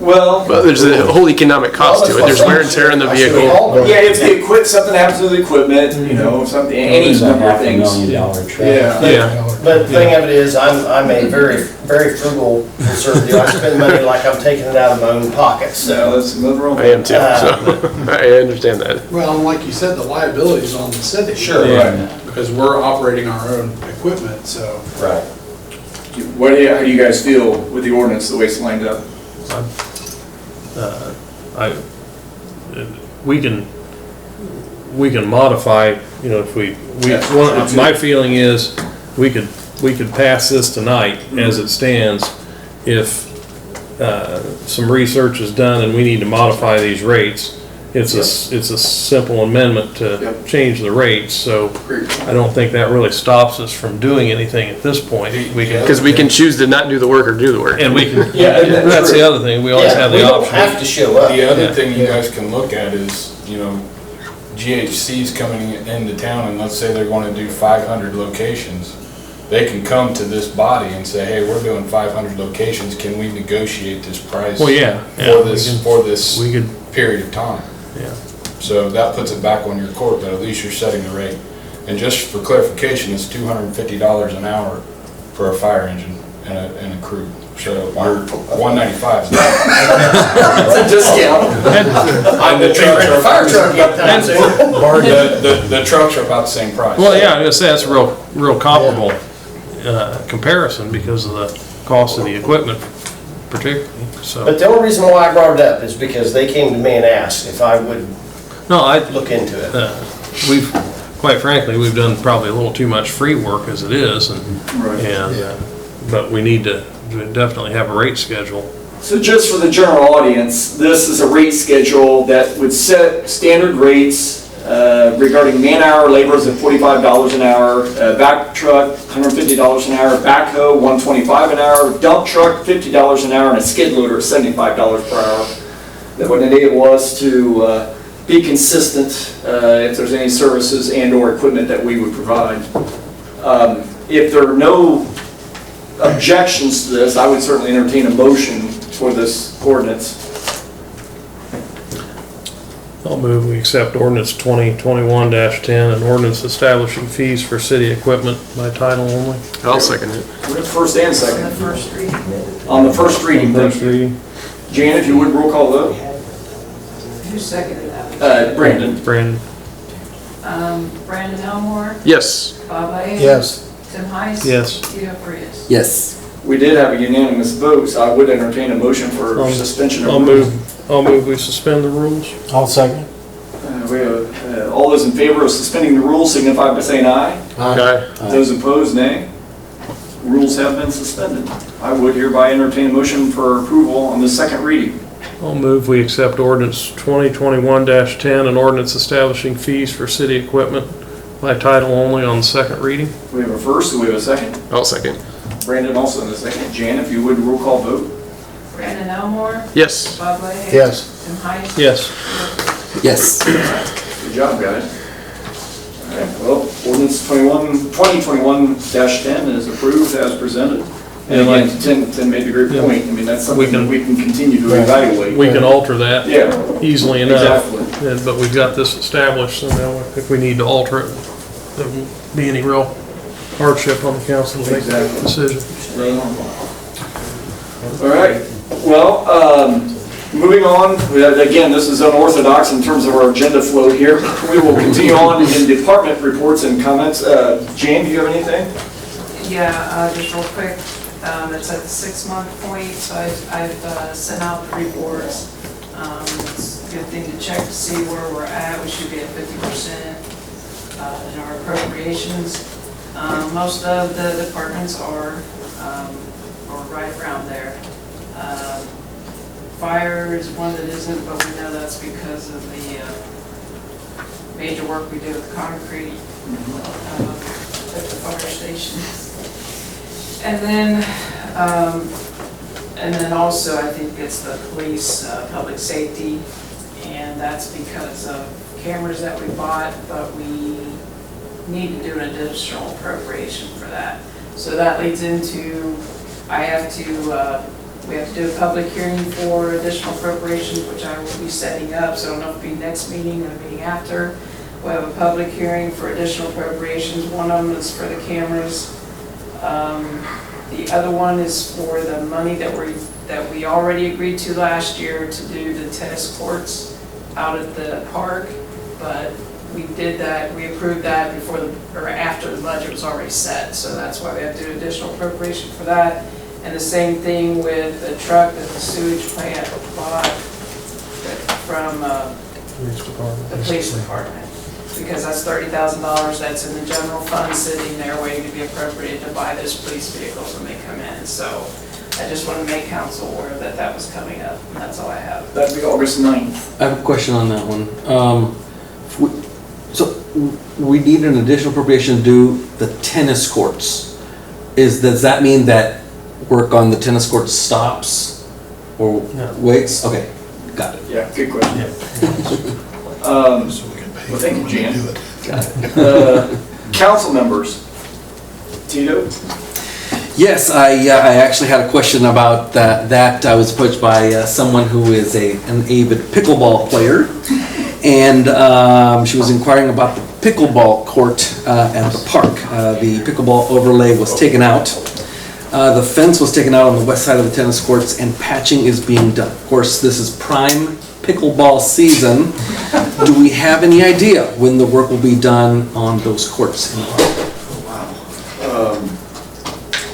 Well, Well, there's a whole economic cost to it. There's wear and tear in the I should've vehicle. called them. yeah, if something happens to the equipment, you know, something, any It's a number of things. $500,000 truck. Yeah. Yeah. But the thing of it is, I'm a very, very frugal conservative. I spend money like I'm taking it out of my own pocket, So so. that's another wrong. I am too, so I understand that. Well, and like you said, the liability is on the city. Sure. Right. Because we're operating our own equipment, so. Right. How do you guys feel with the ordinance, the way it's lined up? We can modify, you know, if Yes. my feeling is, we could pass this tonight as it stands. If, some research is done and we need to modify these rates, it's a simple amendment to Yep. change the rates, so I don't think that really stops us from doing anything at this point. We can, Because we can choose to not do the work or do the work. and we can, Yeah, that's true. the other thing, we always Yeah, have we the don't option. have to show up. The other Yeah. thing you guys can look at is, you know, GHC's coming into town and let's say they're gonna do 500 locations. They can come to this body and say, hey, we're doing 500 locations, can we negotiate this price? Well, yeah, For we this, can- for this we could, period of time. yeah. So that puts it back on your court, but at least you're setting the rate. And just for clarification, it's $250 an hour for a fire engine and a crew. So your 195 is not. It's a discount. And the trucks are, Fire truck get time too. the trucks are about the same price. Well, yeah, I guess that's a real comparable comparison because of the cost of the equipment particularly, so. But the only reason why I brought it up is because they came to me and asked if I would No, look into it. we've, quite frankly, we've done probably a little too much free work as it is, Right. but we need to definitely have a rate schedule. So just for the general audience, this is a rate schedule that would set standard rates regarding man-hour laborers at $45 an hour, back truck, $150 an hour, backhoe, $125 an hour, dump truck, $50 an hour, and a skid loader, $75 per hour. That would enable us to be consistent if there's any services and/or equipment that we would provide. If there are no objections to this, I would certainly entertain a motion for this ordinance. I'll move we accept ordinance 2021-10, an ordinance establishing fees for city equipment by title only. I'll second it. First and On the second. first reading. On the first reading, First reading. Jan, if you would, roll call vote. Who seconded that? Brandon. Brandon, Brandon Elmore, Yes. Bob Iger. Yes. Tim Heiss. Yes. Tito Frias. Yes. We did have a unanimous vote, so I would entertain a motion for suspension of rules. I'll move we suspend the rules. I'll second. We have, all those in favor of suspending the rules signify by saying aye. Okay. Those opposed, nay. Rules have been suspended. I would hereby entertain a motion for approval on the second reading. I'll move we accept ordinance 2021-10, an ordinance establishing fees for city equipment by title only on the second reading. We have a first, and we have a second. I'll second. Brandon also in a second. Jan, if you would, roll call vote. Brandon Elmore, Yes. Bob Iger. Yes. Tim Heiss. Yes. Yes. Good job, guys. All right, well, ordinance 2021-10 is approved as presented. And Yeah, again, Tim made a great Yeah. point. I mean, that's We something can- that we can continue to evaluate. We can alter that Yeah, easily enough. exactly. But we've got this established, so now if we need to alter it, there won't be any real hardship on the council to make that Exactly. decision. All right, well, moving on, again, this is unorthodox in terms of our agenda flow here. We will continue on in department reports and comments. Jan, do you have anything? Yeah, just real quick, it's at the 6-month point, so I've sent out the reports. It's good thing to check to see where we're at. We should be at 50% in our appropriations. Most of the departments are right around there. Fire is one that isn't, but we know that's because of the major work we do with concrete at the fire station. And then also I think it's the police, public safety, and that's because of cameras that we bought, but we need to do an additional appropriation for that. So that leads into, we have to do a public hearing for additional appropriations, which I will be setting up, so I don't know if it'll be next meeting or the meeting after. We'll have a public hearing for additional appropriations. One of them is for the cameras. The other one is for the money that we already agreed to last year to do the tennis courts out at the park, but we did that, we approved that after the budget was already set, so that's why we have to do additional appropriation for that. And the same thing with the truck that the sewage plant bought from the police department. Because that's $30,000 that's in the general fund sitting there waiting to be appropriated to buy those police vehicles when they come in. So I just want to make council aware that that was coming up, and that's all I have. That'd be August 9th. I have a question on that one. So we need an additional appropriation to do the tennis courts. Does that mean that work on the tennis courts stops or waits? Okay, got it. Yeah, good question. Well, thank you, Jan. Got it. Council members, Tito? Yes, I actually had a question about that. I was approached by someone who is an avid pickleball player, and she was inquiring about the pickleball court at the park. The pickleball overlay was taken out. The fence was taken out on the west side of the tennis courts, and patching is being done. Of course, this is prime pickleball season. Do we have any idea when the work will be done on those courts in the park?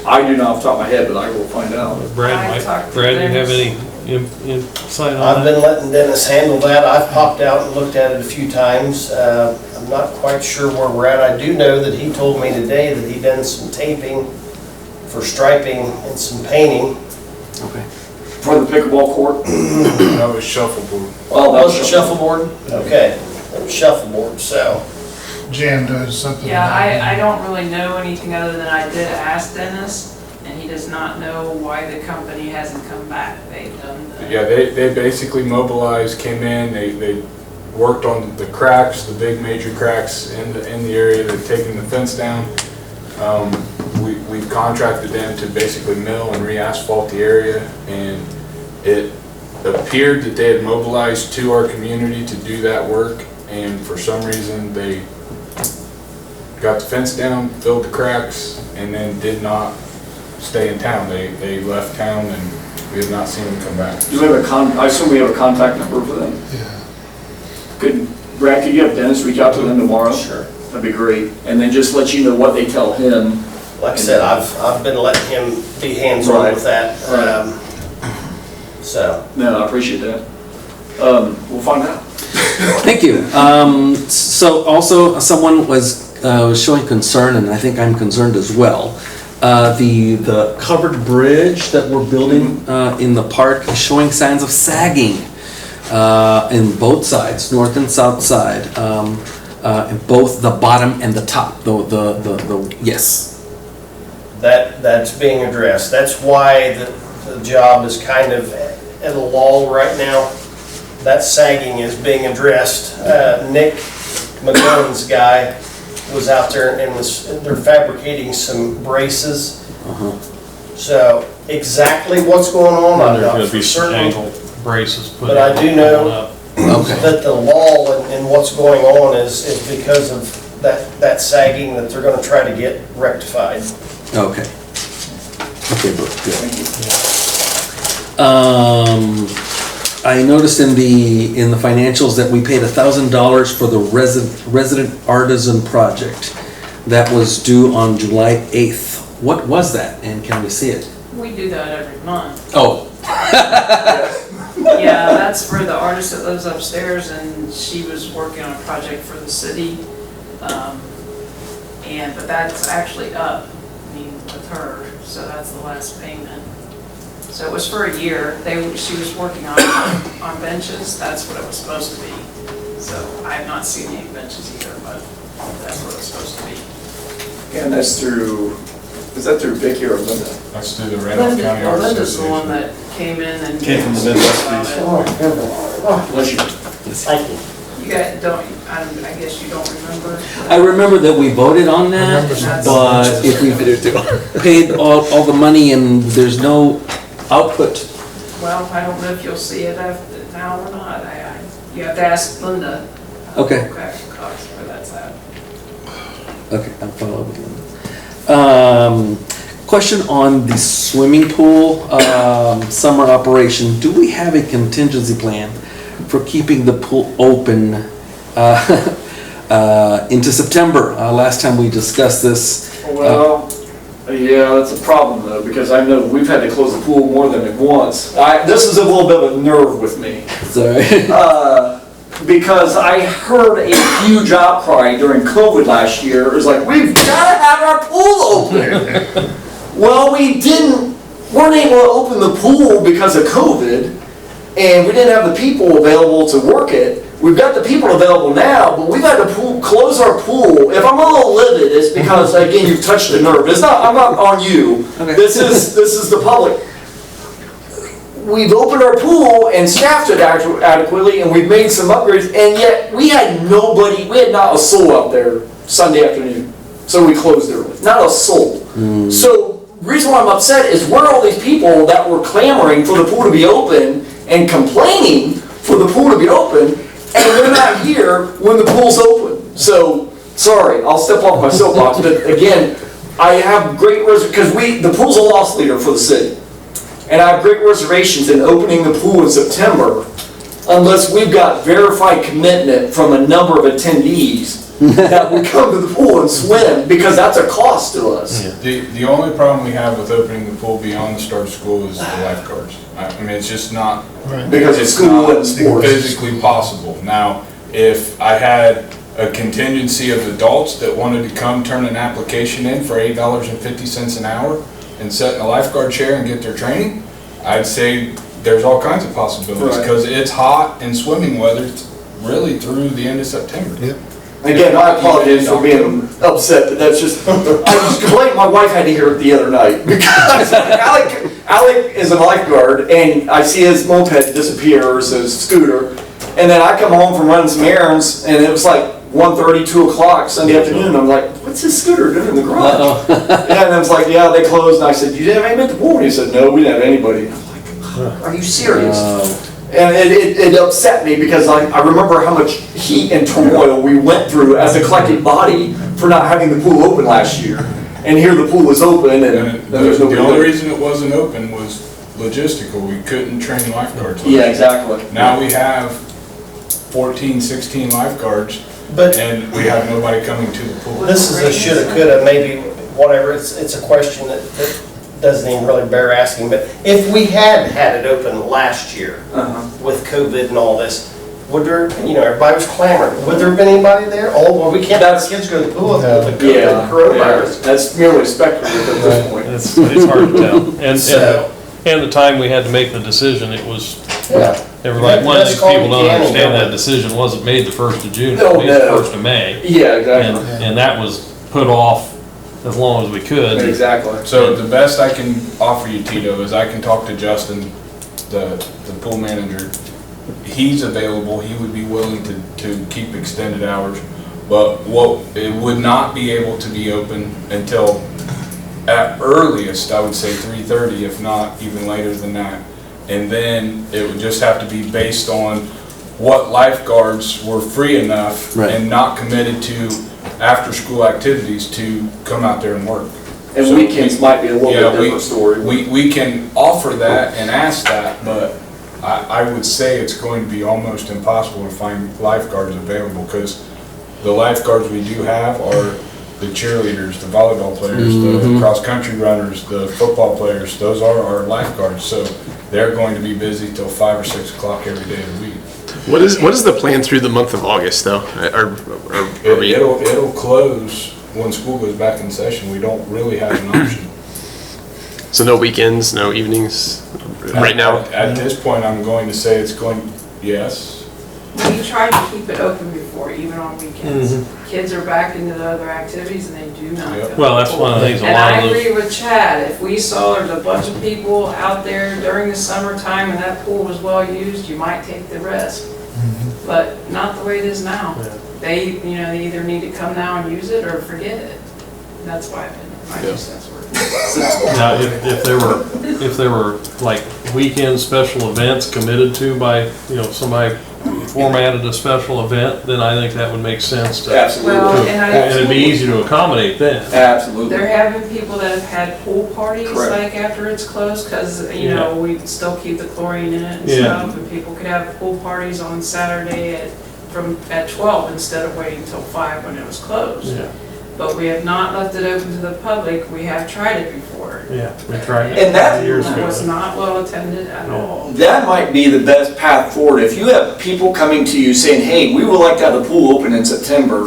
I do not off the top of my head, but I will find out. Brad, do you have any insight on I've that? been letting Dennis handle that. I've popped out and looked at it a few times. I'm not quite sure where we're at. I do know that he told me today that he done some taping for striping and some painting. Okay. For the pickleball court? That was shuffleboard. Well, was it shuffleboard? Okay, it was shuffleboard, so. Jan does something. Yeah, I don't really know anything other than I did ask Dennis, and he does not know why the company hasn't come back. They've done the... Yeah, they basically mobilized, came in, they worked on the cracks, the big major cracks in the area. They've taken the fence down. We've contracted them to basically mill and re-asphalt the area, and it appeared that they had mobilized to our community to do that work, and for some reason they got the fence down, filled the cracks, and then did not stay in town. They left town, and we have not seen them come back. Do we have I assume we have a contact number for them? Yeah. Brad, could you have Dennis reach out to them tomorrow? Sure. That'd be great. And then just let you know what they tell him. Like I said, I've been letting him be hands-on with that. So. No, I appreciate that. We'll find out. Thank you. So also, someone was showing concern, and I think I'm concerned as well. The covered bridge that we're building in the park is showing signs of sagging in both sides, north and south side, in both the bottom and the top. Yes. That's being addressed. That's why the job is kind of at a lull right now. That sagging is being addressed. Nick McGowan's guy was out there and they're fabricating some braces. So exactly what's going on, I'm There's not gonna be for some certain. angled braces put in. But I do know Okay. that the lull and what's going on is because of that sagging that they're gonna try to get rectified. Okay. Okay, good. I noticed in the financials that we paid $1,000 for the resident artisan project that was due on July 8th. What was that, and can we see it? We do that every month. Oh. Yeah, that's for the artist that lives upstairs, and she was working on a project for the city. But that's actually up, I mean, with her, so that's the last payment. So it was for a year. She was working on benches, that's what it was supposed to be. So I have not seen any benches either, but that's what it's supposed to be. And that's through, is that through Vicky or Linda? That's through the Randolph County Arts Linda's the one Association. that came in and. Came from the Midwest, Oh, my goodness. Bless you. Thank you. You guys don't, I guess you don't remember? I remember that we voted on that, but if we paid all the money and there's no output, Well, I don't know if you'll see it after now or not. You have to ask Linda. Okay. Cost where that's at. okay, I'll follow up with them. Question on the swimming pool, summer operation. Do we have a contingency plan for keeping the pool open into September? Last time we discussed this. Well, yeah, that's a problem though, because I know we've had to close the pool more than once. This is a little bit of a nerve with me. Sorry. Because I heard a huge outcry during COVID last year. It was like, we've got to have our pool open. Well, weren't able to open the pool because of COVID, and we didn't have the people available to work it. We've got the people available now, but we've had to close our pool. If I'm a little livid, it's because, again, you've touched a nerve. I'm not on you. Okay. This is the public. We've opened our pool and staffed it adequately, and we've made some upgrades, and yet we had not a soul out there Sunday afternoon. So we closed early. Not a soul. So the reason why I'm upset is we're all these people that were clamoring for the pool to be open and complaining for the pool to be open, and they're not here when the pool's open. So, sorry, I'll step off my soapbox, but again, I have great because the pool's a loss leader for the city. And I have great reservations in opening the pool in September unless we've got verified commitment from a number of attendees that would come to the pool and swim, because that's a cost to us. The only problem we have with opening the pool beyond the start of school is the lifeguards. I mean, it's just not. Because it's school and sports. Physically possible. Now, if I had a contingency of adults that wanted to come turn an application in for $8.50 an hour and sit in a lifeguard chair and get their training, I'd say there's all kinds of possibilities, because it's hot and swimming weather really through the end of September. Yep. Again, I apologize for being upset, but that's just, I was complaining, my wife had to hear it the other night, because Alec is a lifeguard, and I see his moped disappear, or his scooter, and then I come home from running some errands, and it was like 1:30, 2 o'clock Sunday afternoon, and I'm like, what's his scooter doing in the garage? And I was like, yeah, they closed, and I said, you didn't have anybody at the pool? And he said, no, we didn't have anybody. I'm like, are you serious? And it upset me, because I remember how much heat and turmoil we went through as a collective body for not having the pool open last year. And here the pool was open, and there's no. The only reason it wasn't open was logistical. We couldn't train lifeguards. Yeah, exactly. Now we have 14, 16 lifeguards, But and we have nobody coming to the pool. this is a shoulda, coulda, maybe, whatever, it's a question that doesn't even really bear asking, but if we had it open last year with COVID and all this, would there, everybody was clamoring, would there have been anybody there? Oh, well, we can't let our kids go to the pool with the Yeah, coronavirus. that's merely speculative at this point. It's hard to tell. And So- the time we had to make the decision, it was, Yeah. everybody, one of these Let's call people don't Danny understand Miller. that decision wasn't made the 1st of June, it No, was made the no. 1st of May. Yeah, exactly. And that was put off as long as we could. Exactly. So the best I can offer you, Tito, is I can talk to Justin, the pool manager. He's available, he would be willing to keep extended hours, but it would not be able to be open until, at earliest, I would say 3:30, if not even later than that. And then it would just have to be based on what lifeguards were free enough and not committed to after-school activities to come out there and work. And So weekends might be a little bit different story. We can offer that and ask that, but I would say it's going to be almost impossible to find lifeguards available, because the lifeguards we do have are the cheerleaders, the volleyball players, the cross-country runners, the football players. Those are our lifeguards. So they're going to be busy till 5 or 6 o'clock every day of the week. What is the plan through the month of August though? Are we? It'll close when school goes back in session. We don't really have an option. So no weekends, no evenings, right now? At this point, I'm going to say it's going, yes. We tried to keep it open before, even on weekends. Kids are back into the other activities and they do not. Yep. go Well, to that's the one of the things, a And lot I of those, agree with Chad, if we saw there's a bunch of people out there during the summertime and that pool was well used, you might take the risk. But not the way it is now. Yeah. They either need to come now and use it or forget it. That's why my 2 cents worth. now, if there were like weekend special events committed to by, somebody formatted a special event, then I think that would make sense to. Absolutely. Well, and it'd be easy to accommodate then. Absolutely. There have been people that have had pool parties, Correct. like after it's closed, because, we still keep the chlorine in it and Yeah. stuff, and people could have pool parties on Saturday at 12 instead of waiting till 5 when it was closed. Yeah, But we have not left it open to the public, we have tried it before. yeah, we tried And it that- years It was ago. not well attended at all. That might be the best path forward. If you have people coming to you saying, hey, we would like to have the pool open in September,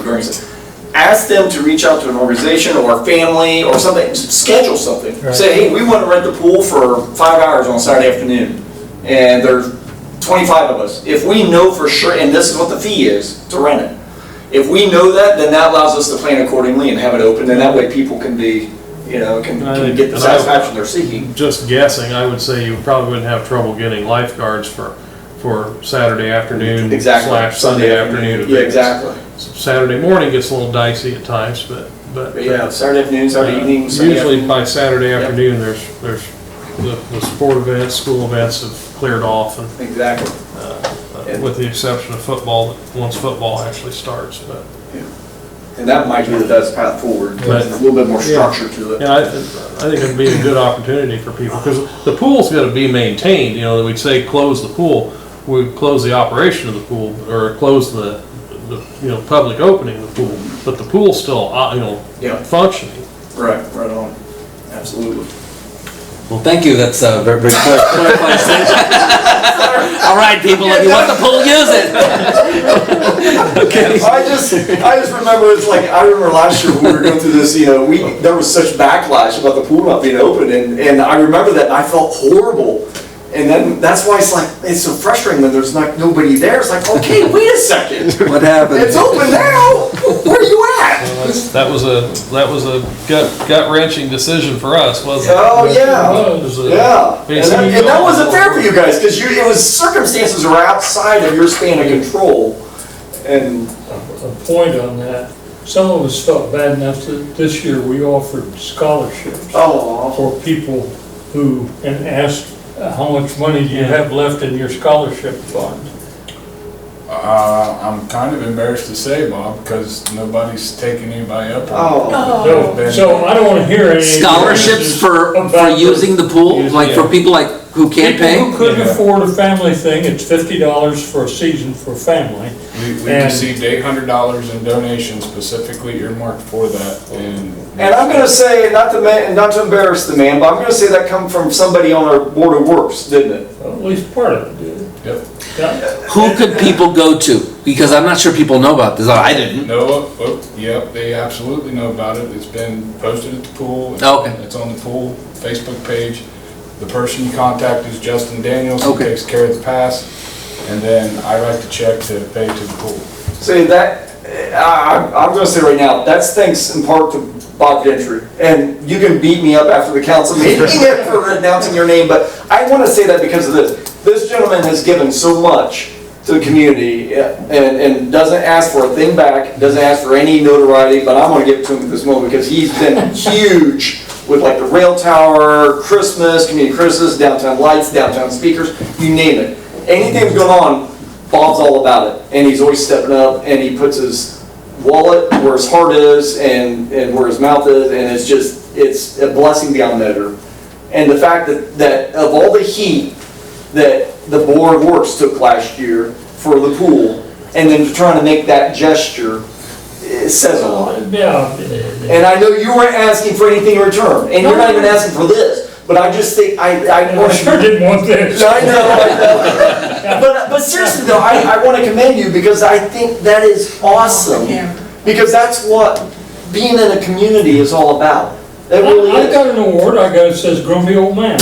ask them to reach out to an organization or a family or something, schedule something. Right. Say, hey, we want to rent the pool for 5 hours on Saturday afternoon. And there's 25 of us. If we know for sure, and this is what the fee is to rent it. If we know that, then that allows us to plan accordingly and have it open, and that way people can be, can get the satisfaction they're seeking. Just guessing, I would say you probably wouldn't have trouble getting lifeguards for Saturday afternoon Exactly. / Sunday afternoon events. Yeah, exactly. Saturday morning gets a little dicey at times, but But yeah, Saturday afternoon, Saturday evening, Sunday usually afternoon. by Saturday Yep. afternoon, there's the sport events, school events have cleared off, and Exactly. with the exception of football, once football actually starts, but. And that might be the best path forward, But- a little bit more structure to it. Yeah, I think it'd be a good opportunity for people, because the pool's gotta be maintained, that we'd say close the pool, we'd close the operation of the pool, or close the public opening of the pool, but the pool's still, Yeah. functioning. Right on. Absolutely. Well, thank you, that's a very, very clarifying statement. All right, people, if you want the pool, use it. Okay. I just remember I remember last year when we were going through this, there was such backlash about the pool not being open, and I remember that and I felt horrible. And then that's why it's so frustrating when there's nobody there. It's like, okay, wait a second. What happened? It's open now. Where are you at? That was a gut wrenching decision for us, wasn't it? Oh, yeah. It was a- Yeah. basically- And that wasn't fair for you guys because it was circumstances were outside of your span of control. And A point on that, some of us felt bad enough that this year we offered scholarships for people and asked, how much money do you have left in your scholarship fund? I'm kind of embarrassed to say, Bob, because nobody's taking anybody up on it. No, so I don't want to hear any. Scholarships for using the pool, like for people who can't People pay? who couldn't afford a family thing, it's $50 for a season for family. We received $800 in donations specifically earmarked for that, and I'm going to say, not to embarrass the man, but I'm going to say that come from somebody on our Board of Works, didn't it? Well, at least part of it did. Yep. Yeah. Who could people go to? Because I'm not sure people know about this. I didn't. Yep, they absolutely know about it. It's been posted at the pool. Okay. It's on the pool Facebook page. The person you contact is Justin Daniels, who Okay. takes care of the pass, and then I write the check to pay to the pool. Say that, I'm going to say right now, that's thanks in part to Bob Gentry. And you can beat me up after the council meeting for announcing your name, but I want to say that because of this. This gentleman has given so much to the community and doesn't ask for a thing back, doesn't ask for any notoriety, but I'm going to give it to him at this moment because he's been huge with the rail tower, Christmas, community Christmas, downtown lights, downtown speakers, you name it. Anything's going on, Bob's all about it. And he's always stepping up and he puts his wallet where his heart is and where his mouth is, and it's a blessing beyond measure. And the fact that of all the heat that the Board of Works took last year for the pool, and then to try to make that gesture, it says a lot. Yeah. And I know you weren't asking for anything in return, and you're not even asking for this, But I just think, I I sure didn't want this. I know. But seriously though, I want to commend you because I think that is awesome. Because that's what being in a community is all about. It really I is. got an award, it says grumpy old man.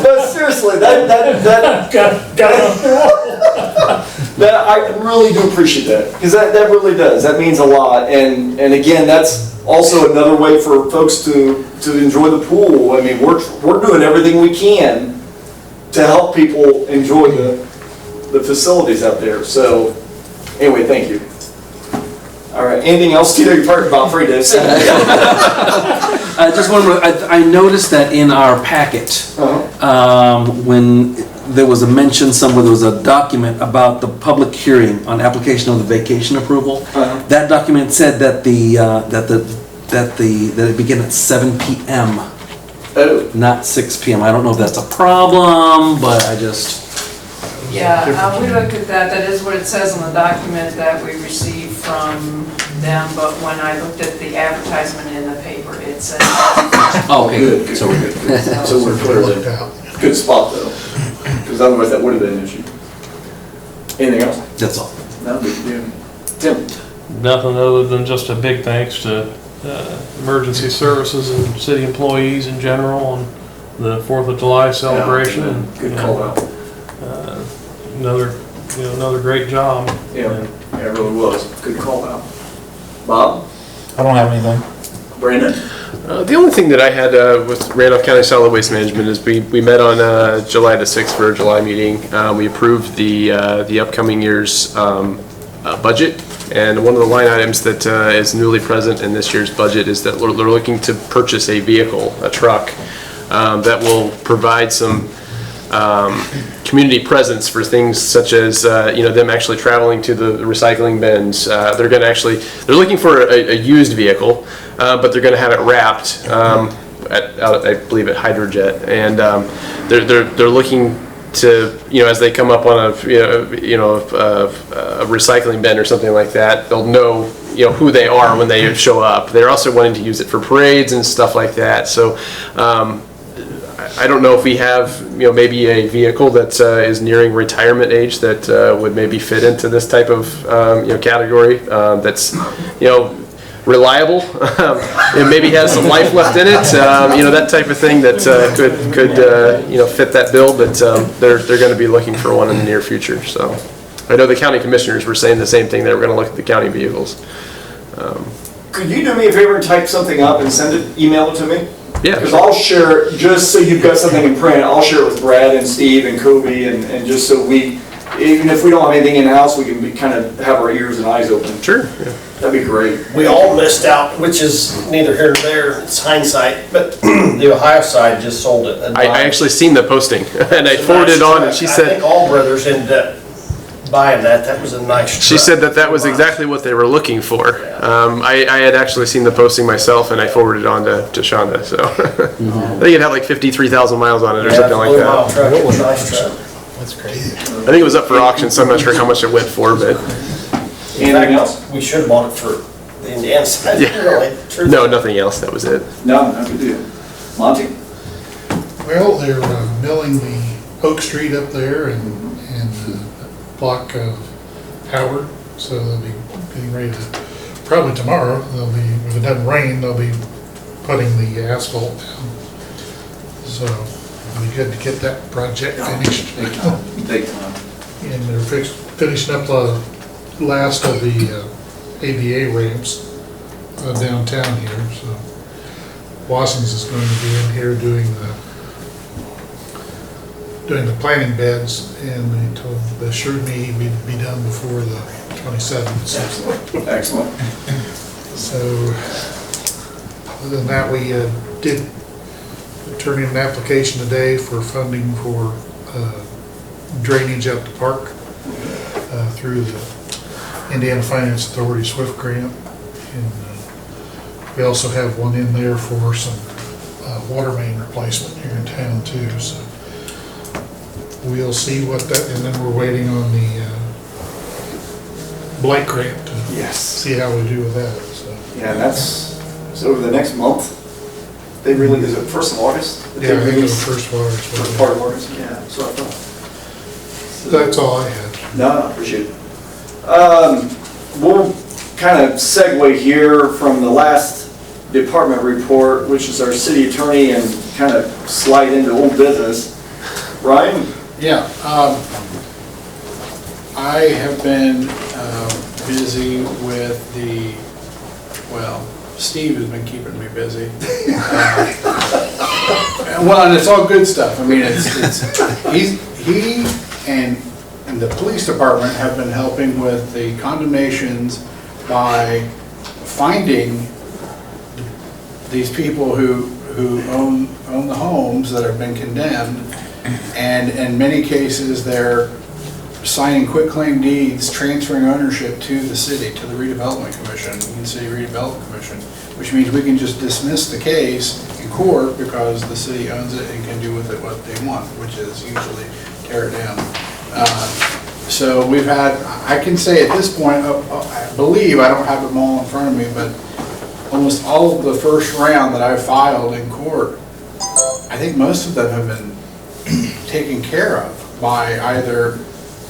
But seriously, that I really do appreciate that, because that really does. That means a lot. And again, that's also another way for folks to enjoy the pool. I mean, we're doing everything we can to help people enjoy the facilities out there. So anyway, thank you. All right, anything else, Tito? You're probably about free to say. Just one more, I noticed that in our packet, when there was a mention somewhere, there was a document about the public hearing on application of the vacation approval. That document said that that it began at 7 p.m. Oh. Not 6 p.m. I don't know if that's a problem, but I just... Yeah, we looked at that, that is what it says on the document that we received from them, but when I looked at the advertisement in the paper, it said. Oh, okay, Good. So we're good. So we're clearly good spot though, because otherwise that would have been an issue. Anything else? That's all. No, good. Tim? Nothing other than just a big thanks to emergency services and city employees in general on the 4th of July celebration. Yeah, and good call out. Another great job. Yeah, it really was. Good call out. Bob? I don't have anything. Brandon? The only thing that I had with Randolph County Solid Waste Management is we met on July the 6th for a July meeting. We approved the upcoming year's budget, and one of the line items that is newly present in this year's budget is that they're looking to purchase a vehicle, a truck, that will provide some community presence for things such as them actually traveling to the recycling bins. They're looking for a used vehicle, but they're going to have it wrapped I believe at Hydrojet, and they're looking to, as they come up on a recycling bin or something like that, they'll know who they are when they show up. They're also wanting to use it for parades and stuff like that. So I don't know if we have, maybe a vehicle that is nearing retirement age that would maybe fit into this type of, category, that's, reliable, and maybe has some life left in it, that type of thing that could fit that bill, but they're going to be looking for one in the near future. So I know the county commissioners were saying the same thing. They were going to look at the county vehicles. Could you do me a favor and type something up and email it to me? Yeah. Because I'll share, just so you've got something in print, I'll share it with Brad and Steve and Kobe, and just so even if we don't have anything in-house, we can kind of have our ears and eyes open. Sure. Yeah. That'd be great. We all missed out, which is neither here nor there, it's hindsight, but the Ohio side just sold it. I actually seen the posting, and I forwarded it on, and she I said, think all brothers ended up buying that. That was a nice truck. she said that was exactly what they were looking for. I had actually seen the posting myself, and I forwarded it on to Shonda. So I think it had like 53,000 miles on it or something like that. Truck. It was a nice truck. That's crazy. I think it was up for auction, so I'm not sure how much it went for, but Anything else? We should have bought it for the Indiana side, Yeah. really. Truthfully. no, nothing else. That was it. No, not good deal. Monty? Well, they're milling the Oak Street up there and block of Howard, so they'll be getting ready to, probably tomorrow, if it doesn't rain, they'll be putting the asphalt down. So it'll be good to get that project finished. Big time. Big time. And they're finishing up the last of the ADA ramps downtown here, so Wassons is going to be in here doing the planting beds, and they assured me we'd be done before the 27th. Excellent. So, other than that, we did turn in an application today for funding for drainage out the park through the Indiana Finance Authority SWIFT grant. And we also have one in there for some water main replacement here in town too. So we'll see what that, and then we're waiting on the Blake grant to Yes. see how we do with that. So Yeah, that's over the next month. They really, is it 1st of August? that they Yeah, I think it was release? first water. First part of August, yeah, so I thought. That's all I had. No, I appreciate it. We'll kind of segue here from the last department report, which is our city attorney, and kind of slide into old business. Ryan? Yeah, I have been busy with Steve has been keeping me busy. Well, and it's all good stuff. I mean, he and the police department have been helping with the condemnations by finding these people who own the homes that have been condemned, and in many cases they're signing quitclaim deeds, transferring ownership to the city, to the redevelopment commission, the city redevelopment commission, which means we can just dismiss the case in court because the city owns it and can do with it what they want, which is usually tear it down. So we've had, I can say at this point, I believe, I don't have them all in front of me, but almost all of the first round that I filed in court, I think most of them have been taken care of by either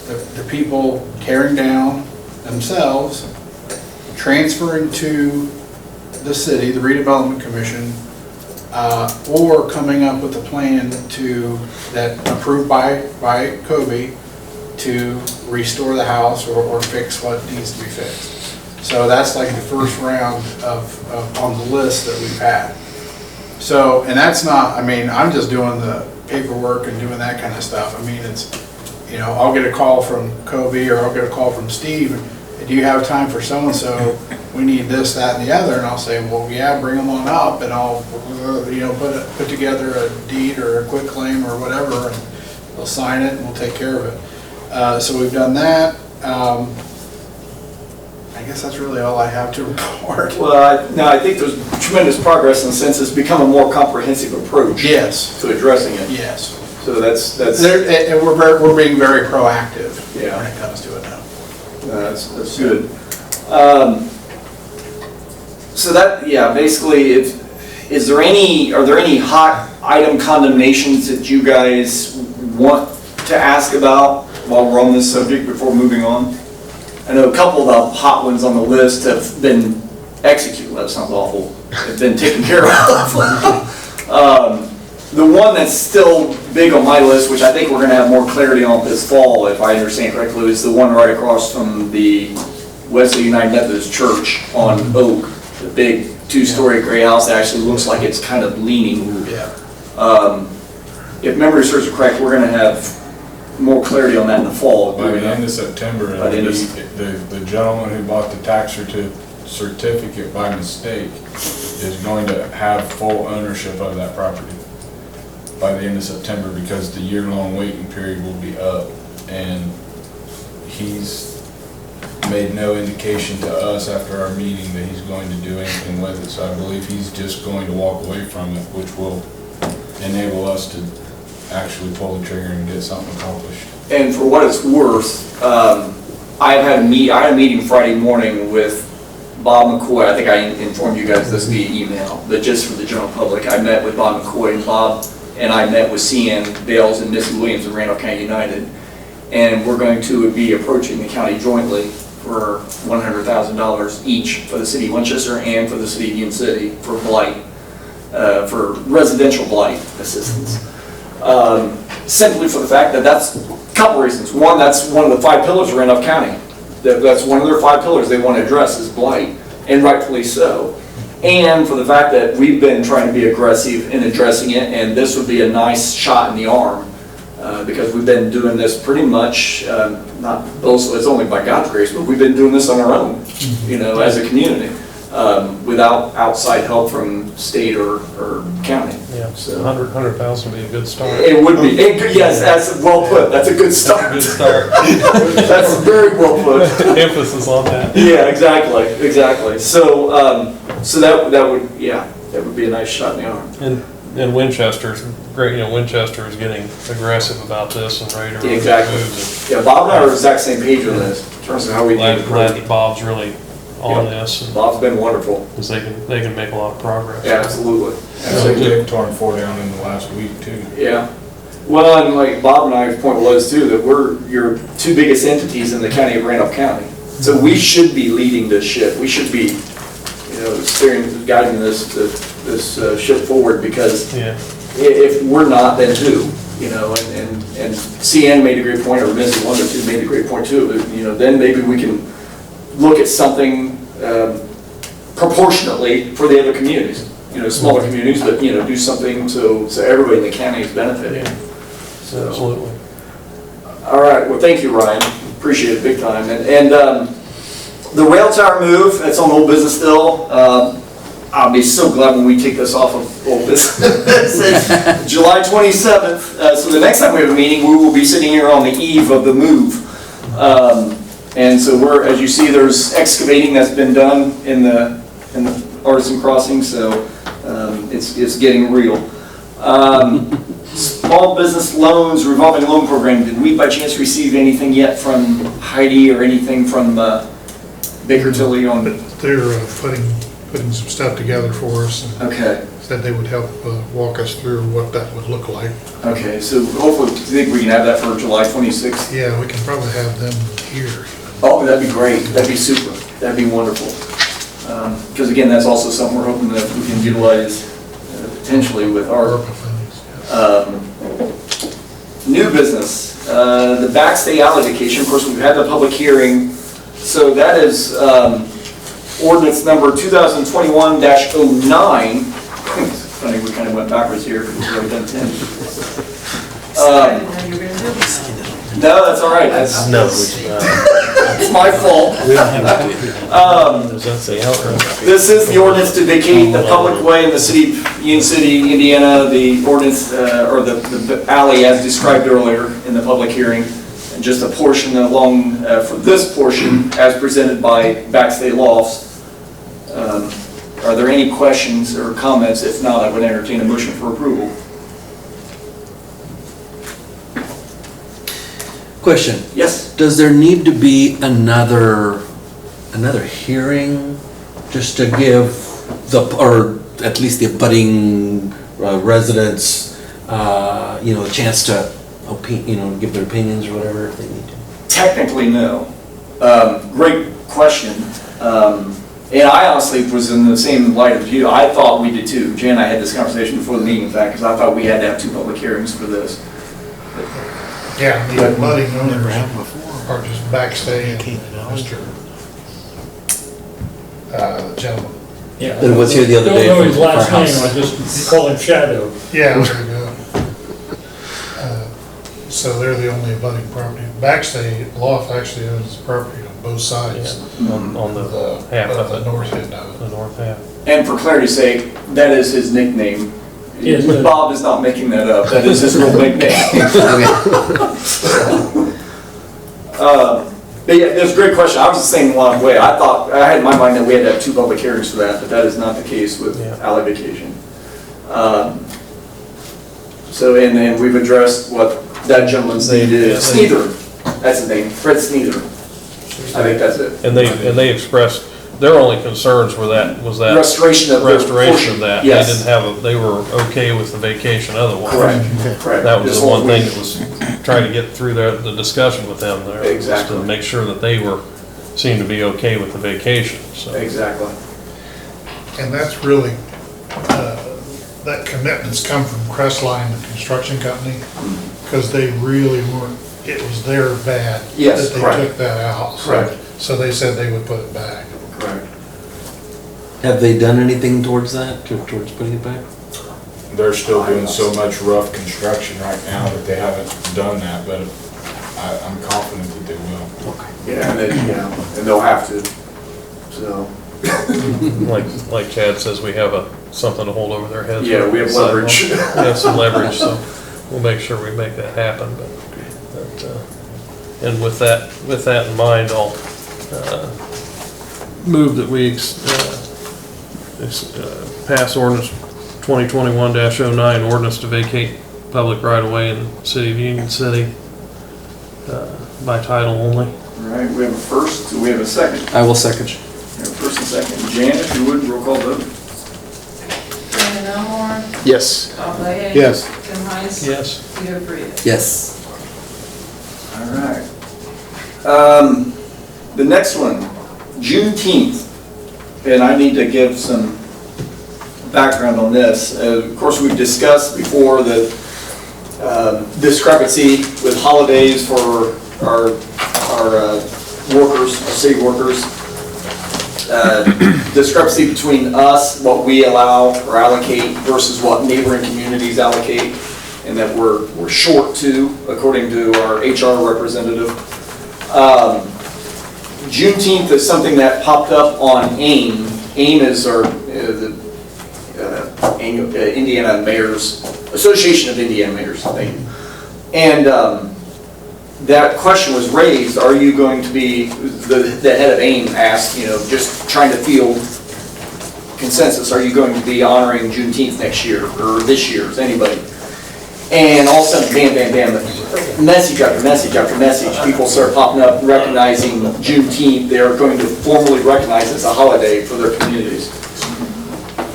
the people tearing down themselves, transferring to the city, the redevelopment commission, or coming up with a plan that approved by Kobe to restore the house or fix what needs to be fixed. So that's like the first round on the list that we've had. So, and that's not, I mean, I'm just doing the paperwork and doing that kind of stuff. I mean, it's, I'll get a call from Kobe or I'll get a call from Steve. Do you have time for so-and-so? We need this, that, and the other. And I'll say, well, yeah, bring them on up, and I'll, put together a deed or a quitclaim or whatever, and they'll sign it and we'll take care of it. So we've done that. I guess that's really all I have to report. Well, I think there's tremendous progress in the sense it's become a more comprehensive approach. Yes. To addressing it. Yes. So that's. And we're being very proactive. Yeah. When it comes to it now. That's good. So that, basically, are there any hot item condemnations that you guys want to ask about while we're on this subject before moving on? I know a couple of the hot ones on the list have been executed. That sounds awful. Have been taken care of. The one that's still big on my list, which I think we're going to have more clarity on this fall, if I understand correctly, is the one right across from the Wesley United Methodist Church on Oak. The big 2-story gray house that actually looks like it's kind of leaning. Yeah. If memory serves me correct, we're going to have more clarity on that in the fall. By the end of September, the gentleman who bought the tax certificate by mistake is going to have full ownership of that property by the end of September, because the year-long waiting period will be up, and he's made no indication to us after our meeting that he's going to do anything with it. So I believe he's just going to walk away from it, which will enable us to actually pull the trigger and get something accomplished. And for what it's worth, I had a meeting Friday morning with Bob McCoy. I think I informed you guys this via email, but just for the general public, I met with Bob McCoy, and Bob and I met with CN Bales and Missy Williams of Randolph County United, and we're going to be approaching the county jointly for $100,000 each for the city of Winchester and for the city of Union City for blight, for residential blight assistance. Simply for the fact that that's a couple reasons. One, that's one of the 5 pillars of Randolph County. That's one of their 5 pillars they want to address is blight, and rightfully so. And for the fact that we've been trying to be aggressive in addressing it, and this would be a nice shot in the arm, because we've been doing this pretty much, it's only by God's grace, but we've been doing this on our own, as a community, without outside help from state or county. Yeah, So 100,000 would be a good start. it would be, yes, that's well put, that's a good start. Good start. That's very well put. Emphasis on that. Yeah, exactly. So, that would be a nice shot in the arm. And Winchester's great, Winchester is getting aggressive about this and ready to really Exactly. move. Yeah, Bob and I are on the exact same page on this, in terms of how we need to Glad approach it. that Bob's really on this, Bob's been wonderful. because they can make a lot of progress. Yeah, absolutely. So they've torn 4 down in the last week too. Yeah. Well, and like Bob and I's point was too, that we're your two biggest entities in the county of Randolph County. So we should be leading this ship. We should be, steering, guiding this ship forward, because Yeah. if we're not, then who? And CN made a great point, or Mrs. Wonder too made a great point too. Then maybe we can look at something proportionately for the other communities. Smaller communities, but do something so everybody in the county is benefiting. So, Absolutely. all right. Well, thank you, Ryan. Appreciate it big time. And the rail tower move, that's on old business still. I'll be so glad when we take this off of old business. It's July 27th. So the next time we have a meeting, we will be sitting here on the eve of the move. And so as you see, there's excavating that's been done in the Artisan Crossing. So it's getting real. Small business loans, revolving loan program. Did we by chance receive anything yet from Heidi or anything from Baker Tilly on? They're putting some stuff together for us, and Okay. said they would help walk us through what that would look like. Okay. So hopefully, do you think we can have that for July 26th? Yeah, we can probably have them here. Oh, that'd be great. That'd be super. That'd be wonderful. Because again, that's also something we're hoping that we can utilize potentially with our ARPA funds. new business. The backstay allocation, of course, we've had the public hearing. So that is ordinance number 2021-09. It's funny, we kind of went backwards here because we've already done 10. I didn't know you were gonna do this. No, that's all right. It's my fault. This is the ordinance to vacate the public way in the city of Union City, Indiana, the ordinance, or the alley as described earlier in the public hearing, and just a portion along, for this portion, as presented by Backstay Lofts. Are there any questions or comments? If not, I would entertain a motion for approval. Question. Yes? Does there need to be another hearing just to give or at least the abutting residents, a chance to give their opinions or whatever if they need to? Technically, no. Great question. And I honestly was in the same light as you. I thought we did too. Jan and I had this conversation before the meeting, in fact, because I thought we had to have 2 public hearings for this. Yeah, the budding owners are just Backstay and Mr. The gentleman. Yeah. That was here the other day Don't know from his last our name, house. I just call him Shadow. Yeah, there you go. So they're the only abutting property. Backstay Loft actually owns property on both sides On the half of of the it, north end of the it. north half. And for clarity's sake, that is his nickname. Yes, sir. Bob is not making that up. That is his real nickname. But yeah, that's a great question. I was the same way. I had in my mind that we had to have 2 public hearings for that, but that is not the case with alley vacation. And then we've addressed what that gentleman's name is. Sneather. That's his name. Fred Sneather. I think that's it. And they expressed, their only concerns was that Restoration of the portion. that. Yes. They were okay with the vacation otherwise. Correct. That was Just the one we- thing that was trying to get through the discussion with them there. was Exactly. To make sure that they seemed to be okay with the vacation, so. Exactly. And that's really, that commitment's come from Crestline, the construction company, because they really weren't, it was their bad. Yes, that correct. they took that out. Correct. So they said they would put it back. Correct. Have they done anything towards that, towards putting it back? They're still doing so much rough construction right now that they haven't done that, but I'm confident that they will. Yeah, and they'll have to. So. Like Chad says, we have something to hold over their heads. Yeah, we have leverage. We have some leverage, so we'll make sure we make that happen. And with that in mind, I'll move that we pass ordinance 2021-09, ordinance to vacate public right-of-way in the city of Union City by title only. All right, we have a first, do we have a second? I will second. First and second, Jan, if you would, roll call vote. Brandon Elmore, Yes. Bob Leahy. Yes. Tim Heiss. Yes. Peter Fredas. Yes. All right. The next one, Juneteenth, and I need to give some background on this. Of course, we've discussed before the discrepancy with holidays for our workers, our city workers. Discrepancy between us, what we allow or allocate versus what neighboring communities allocate, and that we're short to, according to our HR representative. Juneteenth is something that popped up on AIM. AIM is our Indiana Mayors, Association of Indiana Mayors, thank you. And that question was raised, are you going to be, the head of AIM asked, just trying to field consensus, are you going to be honoring Juneteenth next year, or this year, is anybody? And all of a sudden, bam, bam, bam, message after message after message, people start popping up, recognizing Juneteenth, they're going to formally recognize it as a holiday for their communities.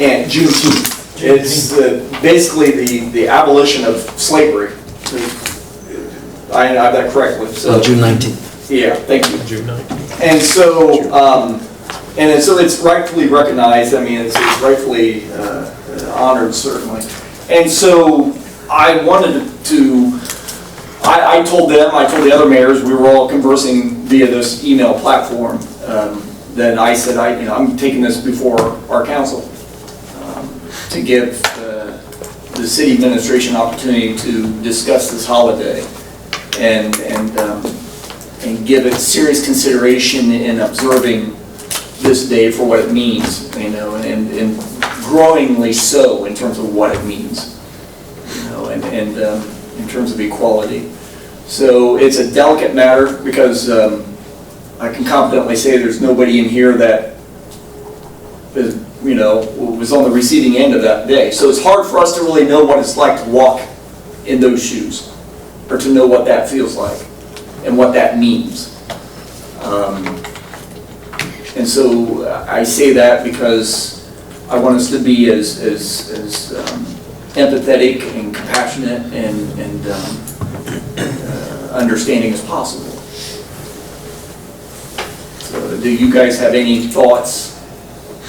And Juneteenth, it's basically the abolition of slavery. I have that correctly. So June 19th. Yeah, thank you. June 19th. And so, so it's rightfully recognized. I mean, it's rightfully honored, certainly. And so I wanted to. I told them, I told the other mayors, we were all conversing via this email platform. Then I said, I'm taking this before our council to give the city administration opportunity to discuss this holiday and give it serious consideration in observing this day for what it means, and growingly so in terms of what it means, and in terms of equality. So it's a delicate matter because I can confidently say there's nobody in here that is, was on the receiving end of that day. So it's hard for us to really know what it's like to walk in those shoes, or to know what that feels like and what that means. And so I say that because I want us to be as empathetic and compassionate and understanding as possible. So do you guys have any thoughts,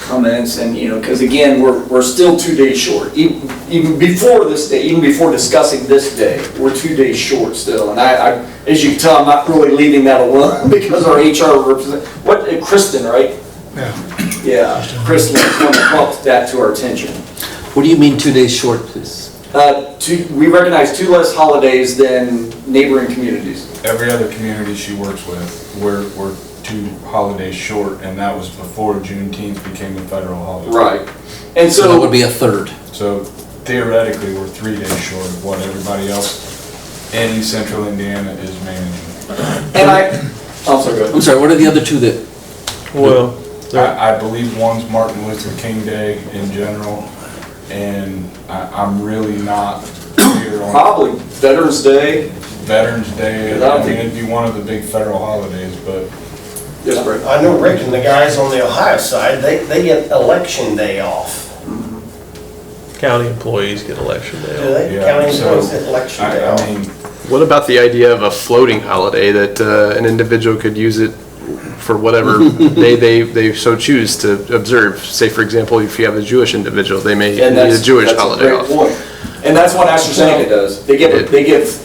comments? And because again, we're still 2 days short. Even before this day, even before discussing this day, we're 2 days short still. And I as you can tell, I'm not really leaving that alone because our HR representative, Kristen, right? Yeah, Kristen is going to brought that to our attention. What do you mean 2 days short, please? We recognize 2 less holidays than neighboring communities. Every other community she works with, we're 2 holidays short, and that was before Juneteenth became a federal holiday. Right. And So that would be a third. So theoretically, we're 3 days short of what everybody else in central Indiana is managing. And I'm sorry, go ahead. I'm sorry, what are the other 2 that? Well, I believe one's Martin Luther King Day in general, and I'm really not clear on Probably Veterans Day. Veterans Day. Yeah, I mean, it'd be one of the big federal holidays, but Yes, Brett. I know Rick and the guys on the Ohio side, they get election day off. county employees get election day Do off. they? Yeah, County so, employees get election day I off. mean, What about the idea of a floating holiday that an individual could use it for whatever they so choose to observe? Say, for example, if you have a Jewish individual, they may And need a Jewish that's holiday a great off. point. And that's what AstraZeneca does.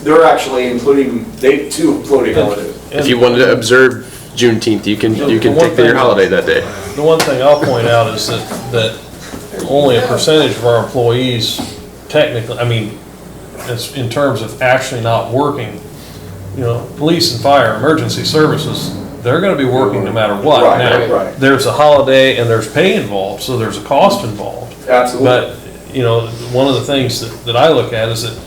They're actually including, they too floating holidays. If you wanted to observe Juneteenth, you can take your holiday that day. The one thing I'll point out is that only a percentage of our employees technically, I mean, it's in terms of actually not working. Police and fire, emergency services, they're gonna be working no matter what. Right, Now, right. there's a holiday and there's pay involved, so there's a cost involved. Absolutely. But, one of the things that I look at is that,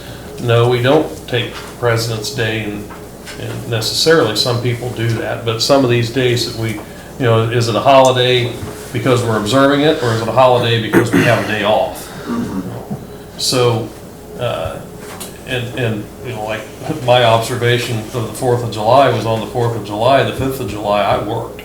no, we don't take President's Day and necessarily, some people do that, but some of these days that we, is it a holiday because we're observing it, or is it a holiday because we have a day off? So, like my observation of the 4th of July was on the 4th of July, the 5th of July I worked.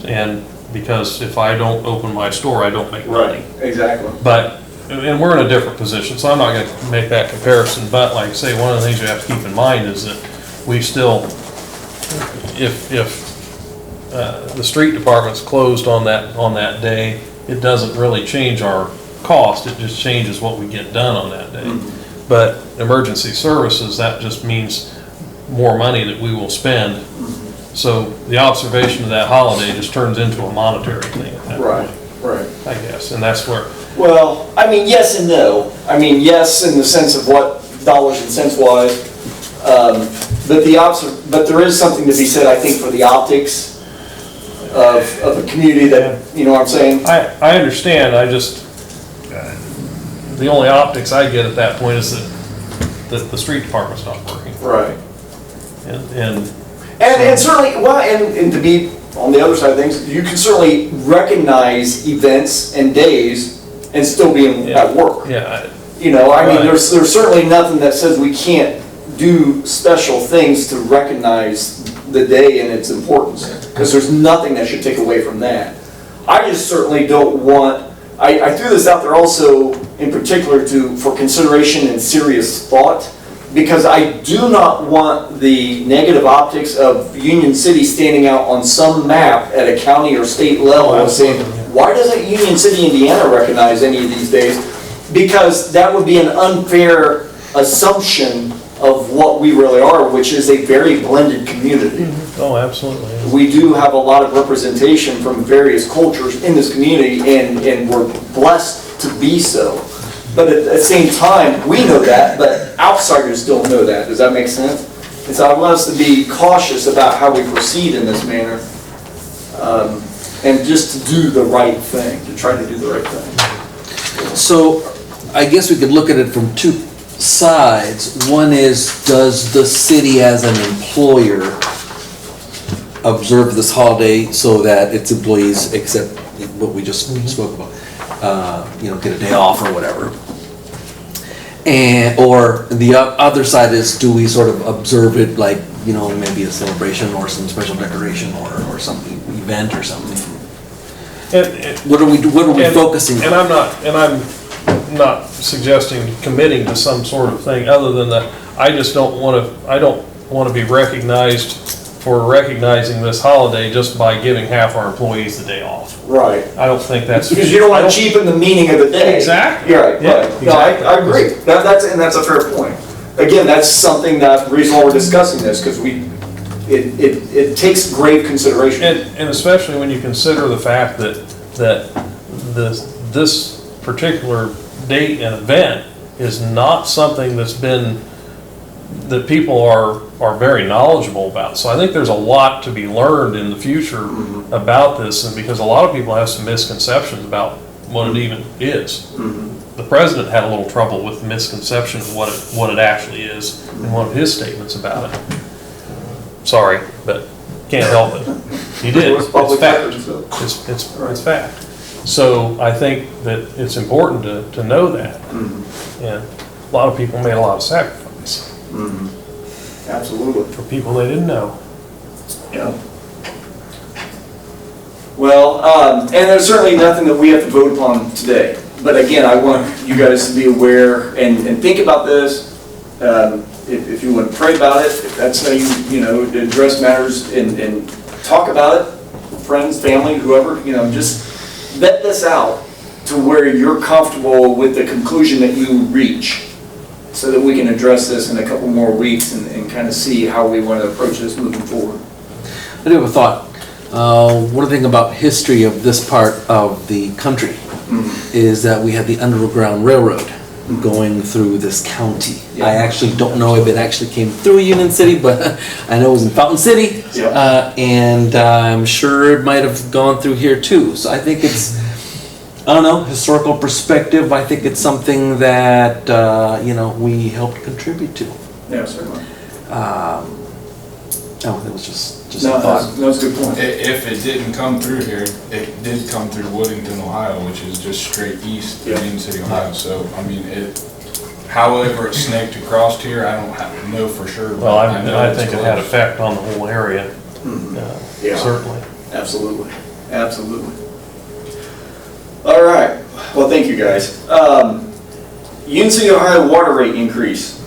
And because if I don't open my store, I don't make money. Exactly. But, and we're in a different position, so I'm not gonna make that comparison, but like I say, one of the things you have to keep in mind is that we still, if the street department's closed on that day, it doesn't really change our cost, it just changes what we get done on that day. But emergency services, that just means more money that we will spend. So the observation of that holiday just turns into a monetary thing at that point, Right. I guess, and that's where, Well, I mean, yes and no. I mean, yes, in the sense of what dollars and cents wise, but there is something to be said, I think, for the optics of a community that, you know what I'm saying? I understand, I just, the only optics I get at that point is that the street department's not working. Right. And certainly, well, and to be on the other side of things, you can certainly recognize events and days and still be at work. yeah, You know, I mean, Right. there's certainly nothing that says we can't do special things to recognize the day and its importance, because there's nothing that should take away from that. I just certainly don't want, I threw this out there also in particular for consideration and serious thought, because I do not want the negative optics of Union City standing out on some map at a county or state level and saying, why doesn't Union City, Indiana recognize any of these days? Because that would be an unfair assumption of what we really are, which is a very blended community. oh, absolutely. We do have a lot of representation from various cultures in this community, and we're blessed to be so. But at the same time, we know that, but outsiders don't know that. Does that make sense? And so I want us to be cautious about how we proceed in this manner, and just to do the right thing, to try to do the right thing. So I guess we could look at it from two sides. One is, does the city as an employer observe this holiday so that its employees, except what we just spoke about, get a day off or whatever? And, or the other side is, do we sort of observe it like, maybe a celebration or some special decoration or some event or something? What are we focusing on? And I'm not suggesting committing to some sort of thing other than that I don't want to be recognized for recognizing this holiday just by giving half our employees the day off. Right. I don't think that's. Because you don't want to cheapen the meaning of the day. Exactly. Yeah, right. Yeah, Right. No, I exactly. agree. That's a fair point. Again, that's something that, the reason why we're discussing this, because it takes grave consideration. And especially when you consider the fact that this particular date and event is not something that people are very knowledgeable about. So I think there's a lot to be learned in the future about this, and because a lot of people have some misconceptions about what it even is. The president had a little trouble with the misconception of what it actually is in one of his statements about it. Sorry, but can't help it. He did. It's fact. It's fact. So I think that it's important to know that. And a lot of people made a lot of sacrifice. Absolutely. For people they didn't know. Yeah. Well, and there's certainly nothing that we have to vote upon today. But again, I want you guys to be aware and think about this. If you want to pray about it, if that's how you address matters and talk about it, friends, family, whoever, just vet this out to where you're comfortable with the conclusion that you reach, so that we can address this in a couple more weeks and kind of see how we want to approach this moving forward. I do have a thought. One thing about history of this part of the country is that we had the Underground Railroad going through this county. Yeah. I actually don't know if it actually came through Union City, but I know it was in Fountain City. Yeah. And I'm sure it might have gone through here too. So I think it's, I don't know, historical perspective, I think it's something that, we helped contribute to. Yeah, certainly. It was just No, a thought. that's a good point. If it didn't come through here, it did come through Woodington, Ohio, which is just straight east of Yeah. Union City, Ohio. So, I mean, however it snaked across here, I don't know for sure. Well, but know I it's think it had close. effect on the whole area. Yeah. Certainly. Absolutely. Absolutely. All right, well, thank you, guys. UNC Ohio water rate increase.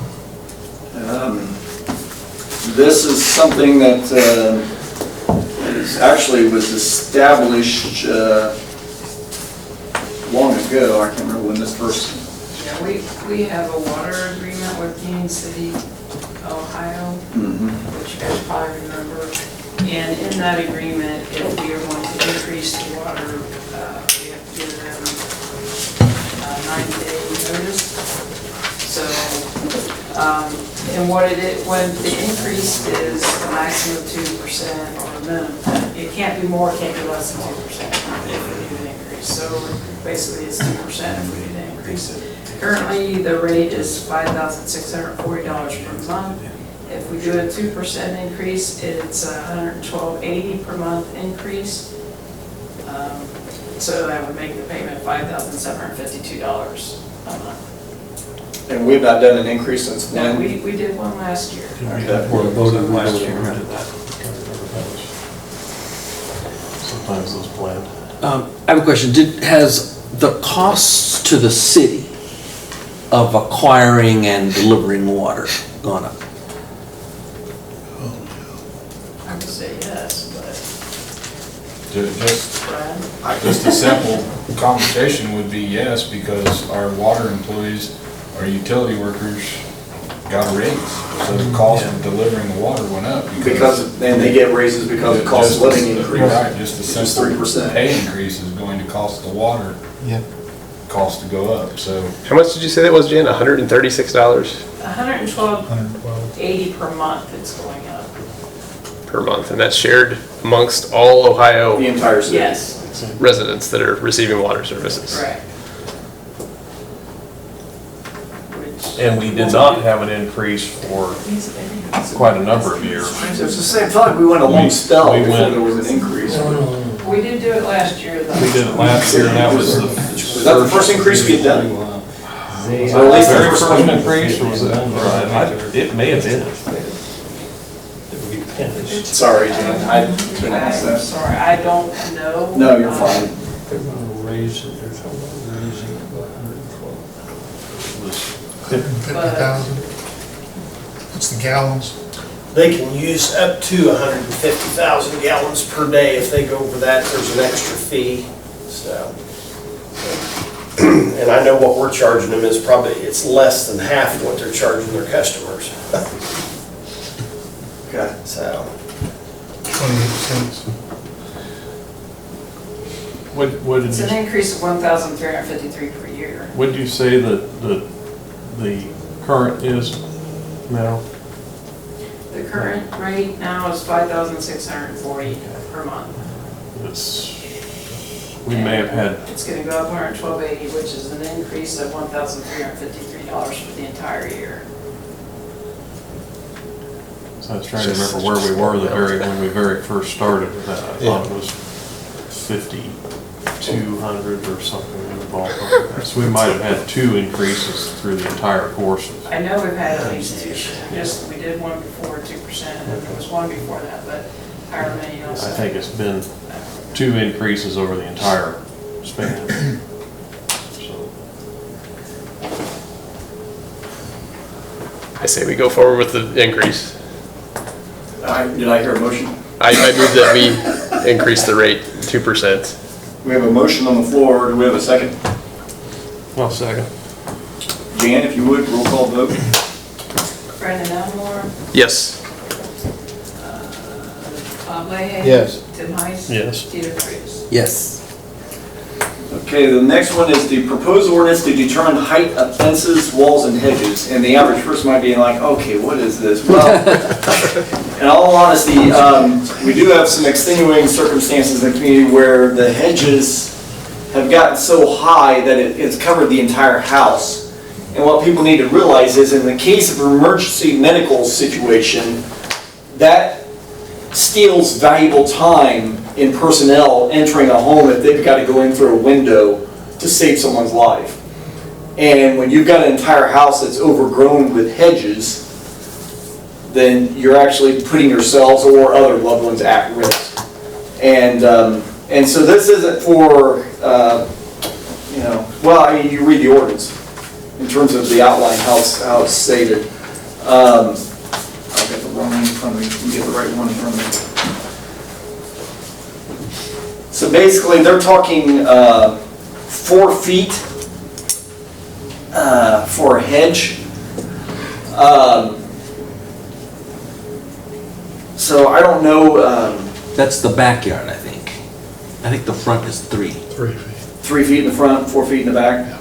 This is something that actually was established long ago. I can't remember when this first. Yeah, we have a water agreement with Union City, Ohio, which you guys probably remember. And in that agreement, if we are going to increase the water, we have to give them a 90-day notice. So, and what when the increase is a maximum of 2% or a minimum, it can't be more, it can't be less than 2% if we do an increase. So basically it's 2% if we do the increase. Currently, the rate is $5,640 per month. If we do a 2% increase, it's $112.80 per month increase. So that would make the payment $5,752 a month. And we've not done an increase since No, when? we did one last year. Last year, we did that. Sometimes those planned. I have a question. Has the costs to the city of acquiring and delivering water gone up? I would say yes, Just a simple conversation would be yes, because our water employees, our utility workers got a raise. So the cost of delivering the water went up. And they get raises because of cost of living increase. Right, just a Just simple 3%. pay increase is going to cost the water. Cost to go up, so. How much did you say that was, Jan? $136 $112.80 per month it's going up. per month, and that's shared amongst all Ohio The entire city. Yes, residents that are receiving water services. correct. And we did not have an increase for quite a number of years. It was the same time, we went a long spell we before went- there was an increase. We did do it last year though. We did it last year, and that was the Was that the first increase we had done? Or at least the very first first one? increase, or was it? It may have been. Sorry, Jan, I couldn't ask I'm that. sorry, I don't know. No, you're fine. They're gonna raise it, they're talking about raising it by 112. 150,000. What's the gallons? They can use up to 150,000 gallons per day. If they go over that, there's an extra fee, so. And I know what we're charging them is probably, it's less than half of what they're charging their customers. Okay. So, 28 cents. What did It's you, an increase of $1,353 per year. what did you say that the current is now? The current rate now is $5,640 per month. We may have had, It's gonna go up $112.80, which is an increase of $1,353 for the entire year. so I was trying to remember where we were when we very first started with that. I thought it was 5,200 or something in the ballpark. So we might have had 2 increases through the entire course of. I know we've had at least 2, we did one before 2%, and there was one before that, but however many else. I think it's been 2 increases over the entire span. So, I say we go forward with the increase. Did I hear a motion? I move that we increase the rate 2%. We have a motion on the floor. Do we have a second? well, second. Jan, if you would, roll call vote. Brandon Elmore, Yes. Bob Leahy. Yes. Tim Heiss. Yes. Peter Chris. Yes. Okay, the next one is the proposed ordinance to determine height of fences, walls, and hedges. And the average person might be like, okay, what is this? Well, in all honesty, we do have some extenuating circumstances in the community where the hedges have gotten so high that it's covered the entire house. And what people need to realize is in the case of an emergency medical situation, that steals valuable time in personnel entering a home if they've got to go in through a window to save someone's life. And when you've got an entire house that's overgrown with hedges, then you're actually putting yourselves or other loved ones at risk. And And so this isn't for, well, I mean, you read the ordinance in terms of the outline, how it's stated. I'll get the wrong one in front of me, you get the right one in front of me. So basically, they're talking 4 feet for a hedge. So I don't know, That's the backyard, I think. I think the front is 3. 3 feet. 3 feet in the front, 4 feet in the back?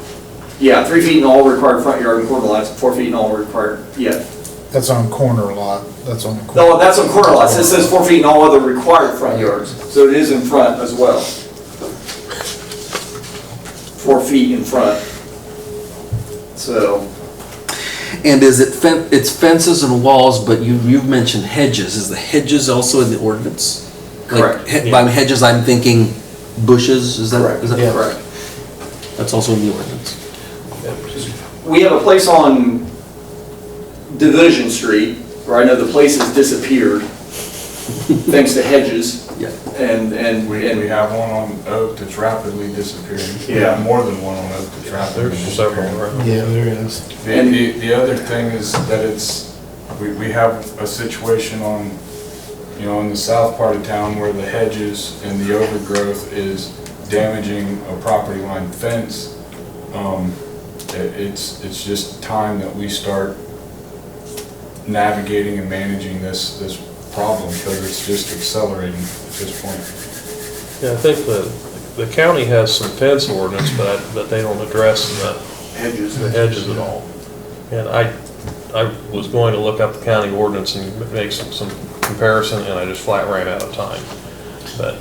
Yeah, 3 feet in all required front yard and corner lots, 4 feet in all required, yeah. That's on corner lot, that's on the corner. No, that's on corner lots, it says 4 feet in all other required front yards, so it is in front as well. 4 feet in front. So, And is it it's fences and walls, but you've mentioned hedges. Is the hedges also in the ordinance? Correct. Like, by hedges, I'm thinking bushes, is that? correct, Is that correct. That's also in the ordinance. We have a place on Division Street, where I know the place has disappeared, thanks to hedges. Yeah. And We have one on Oak that's rapidly disappearing. We Yeah. have more than one on Oak that's rapidly There's several, disappearing. right? Yeah, there is. The other thing is that we have a situation on, in the south part of town where the hedges and the overgrowth is damaging a property line fence. It's just time that we start navigating and managing this problem, because it's just accelerating at this point. Yeah, I think the county has some fence ordinance, but they don't address the hedges at all. And I was going to look up the county ordinance and make some comparison, and I just flat ran out of time. But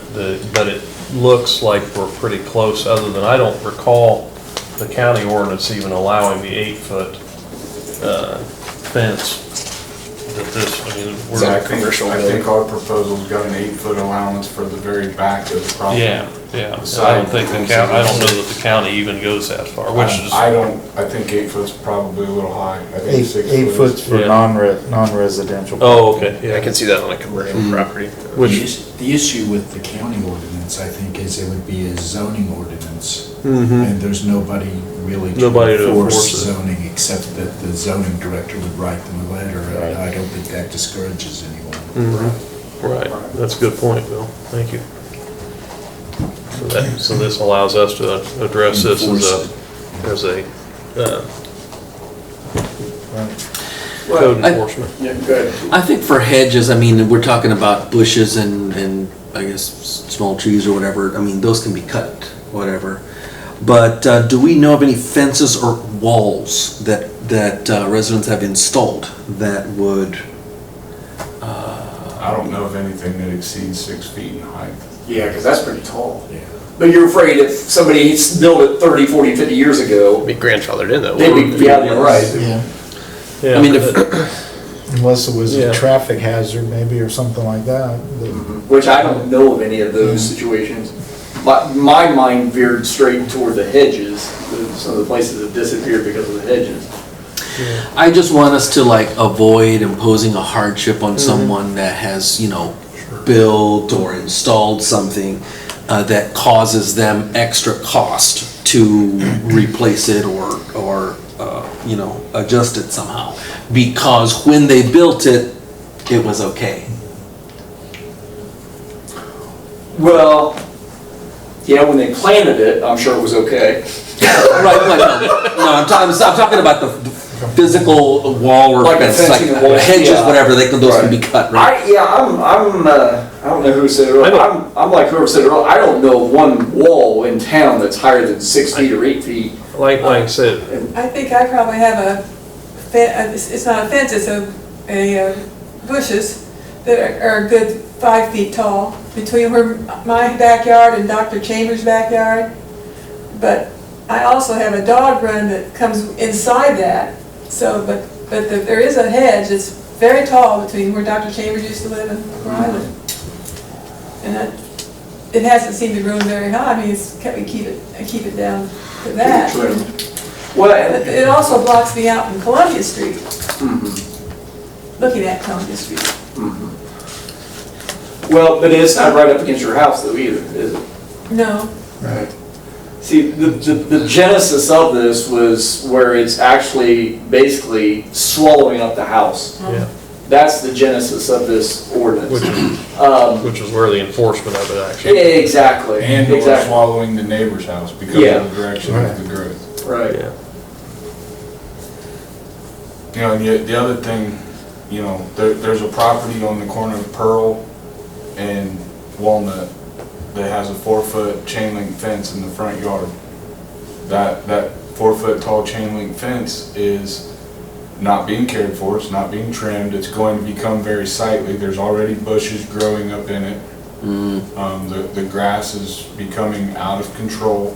it looks like we're pretty close, other than I don't recall the county ordinance even allowing the 8-foot fence. That this, I mean, we're I think our proposal's got an 8-foot allowance for the very back of the property. Yeah. And I don't think I don't know that the county even goes that far, which is. I think 8 foot's probably a little high. I think 6 Eight foot foot's is. for Yeah. non-residential. Oh, okay, I yeah. can see that on a commercial property. The issue with the county ordinance, I think, is it would be a zoning ordinance. And there's nobody really Nobody to to enforce enforce it. zoning, except that the zoning director would write them a letter. And I don't think that discourages anyone. Right, that's a good point, Bill, thank you. So this allows us to address this as a code enforcement. Yeah, good. I think for hedges, I mean, we're talking about bushes and I guess small trees or whatever. I mean, those can be cut, whatever. But do we know of any fences or walls that residents have installed that would? I don't know of anything that exceeds 6 feet in height. Yeah, because that's pretty tall. Yeah. But you're afraid if somebody built it 30, 40, 50 years ago, Be grandfathered in though. they'd be, yeah, you're right. Yeah, Yeah, I mean, unless it was Yeah. a traffic hazard maybe or something like that. Which I don't know of any of those situations. But my mind veered straight toward the hedges, some of the places that disappeared because of the hedges. I just want us to like avoid imposing a hardship on someone that has, built or installed something that causes them extra cost to replace it or adjust it somehow. Because when they built it, it was okay. Well, yeah, when they planted it, I'm sure it was okay. Right, no, I'm talking about the physical wall or Like a fence, like fencing wall, hedges, yeah. whatever, those can be cut, right? I don't know who said it earlier. I'm like whoever said it earlier. I don't know of one wall in town that's higher than 6 feet or 8 feet. like I said, I think I probably have it's not a fence, it's a bushes that are a good 5 feet tall between my backyard and Dr. Chambers' backyard. But I also have a dog run that comes inside that. So, but there is a hedge that's very tall between where Dr. Chambers used to live and where I live. And it hasn't seemed to grow very high. I mean, we keep it down to that. Well, But it also blocks me out from Columbia Street, looking at Columbia Street. well, but it's not right up against your house though either, is it? No. See, the genesis of this was where it's actually basically swallowing up the house. Yeah. That's the genesis of this ordinance. Which is where the enforcement of it actually. Exactly. And or exactly. swallowing the neighbor's house because Yeah. of the direction of the growth. Right. Yeah. You know, and yet the other thing, you know, there's a property on the corner of Pearl and Walnut that has a 4-foot chain link fence in the front yard. That 4-foot tall chain link fence is not being cared for, it's not being trimmed, it's going to become very sightly. There's already bushes growing up in it. The grass is becoming out of control.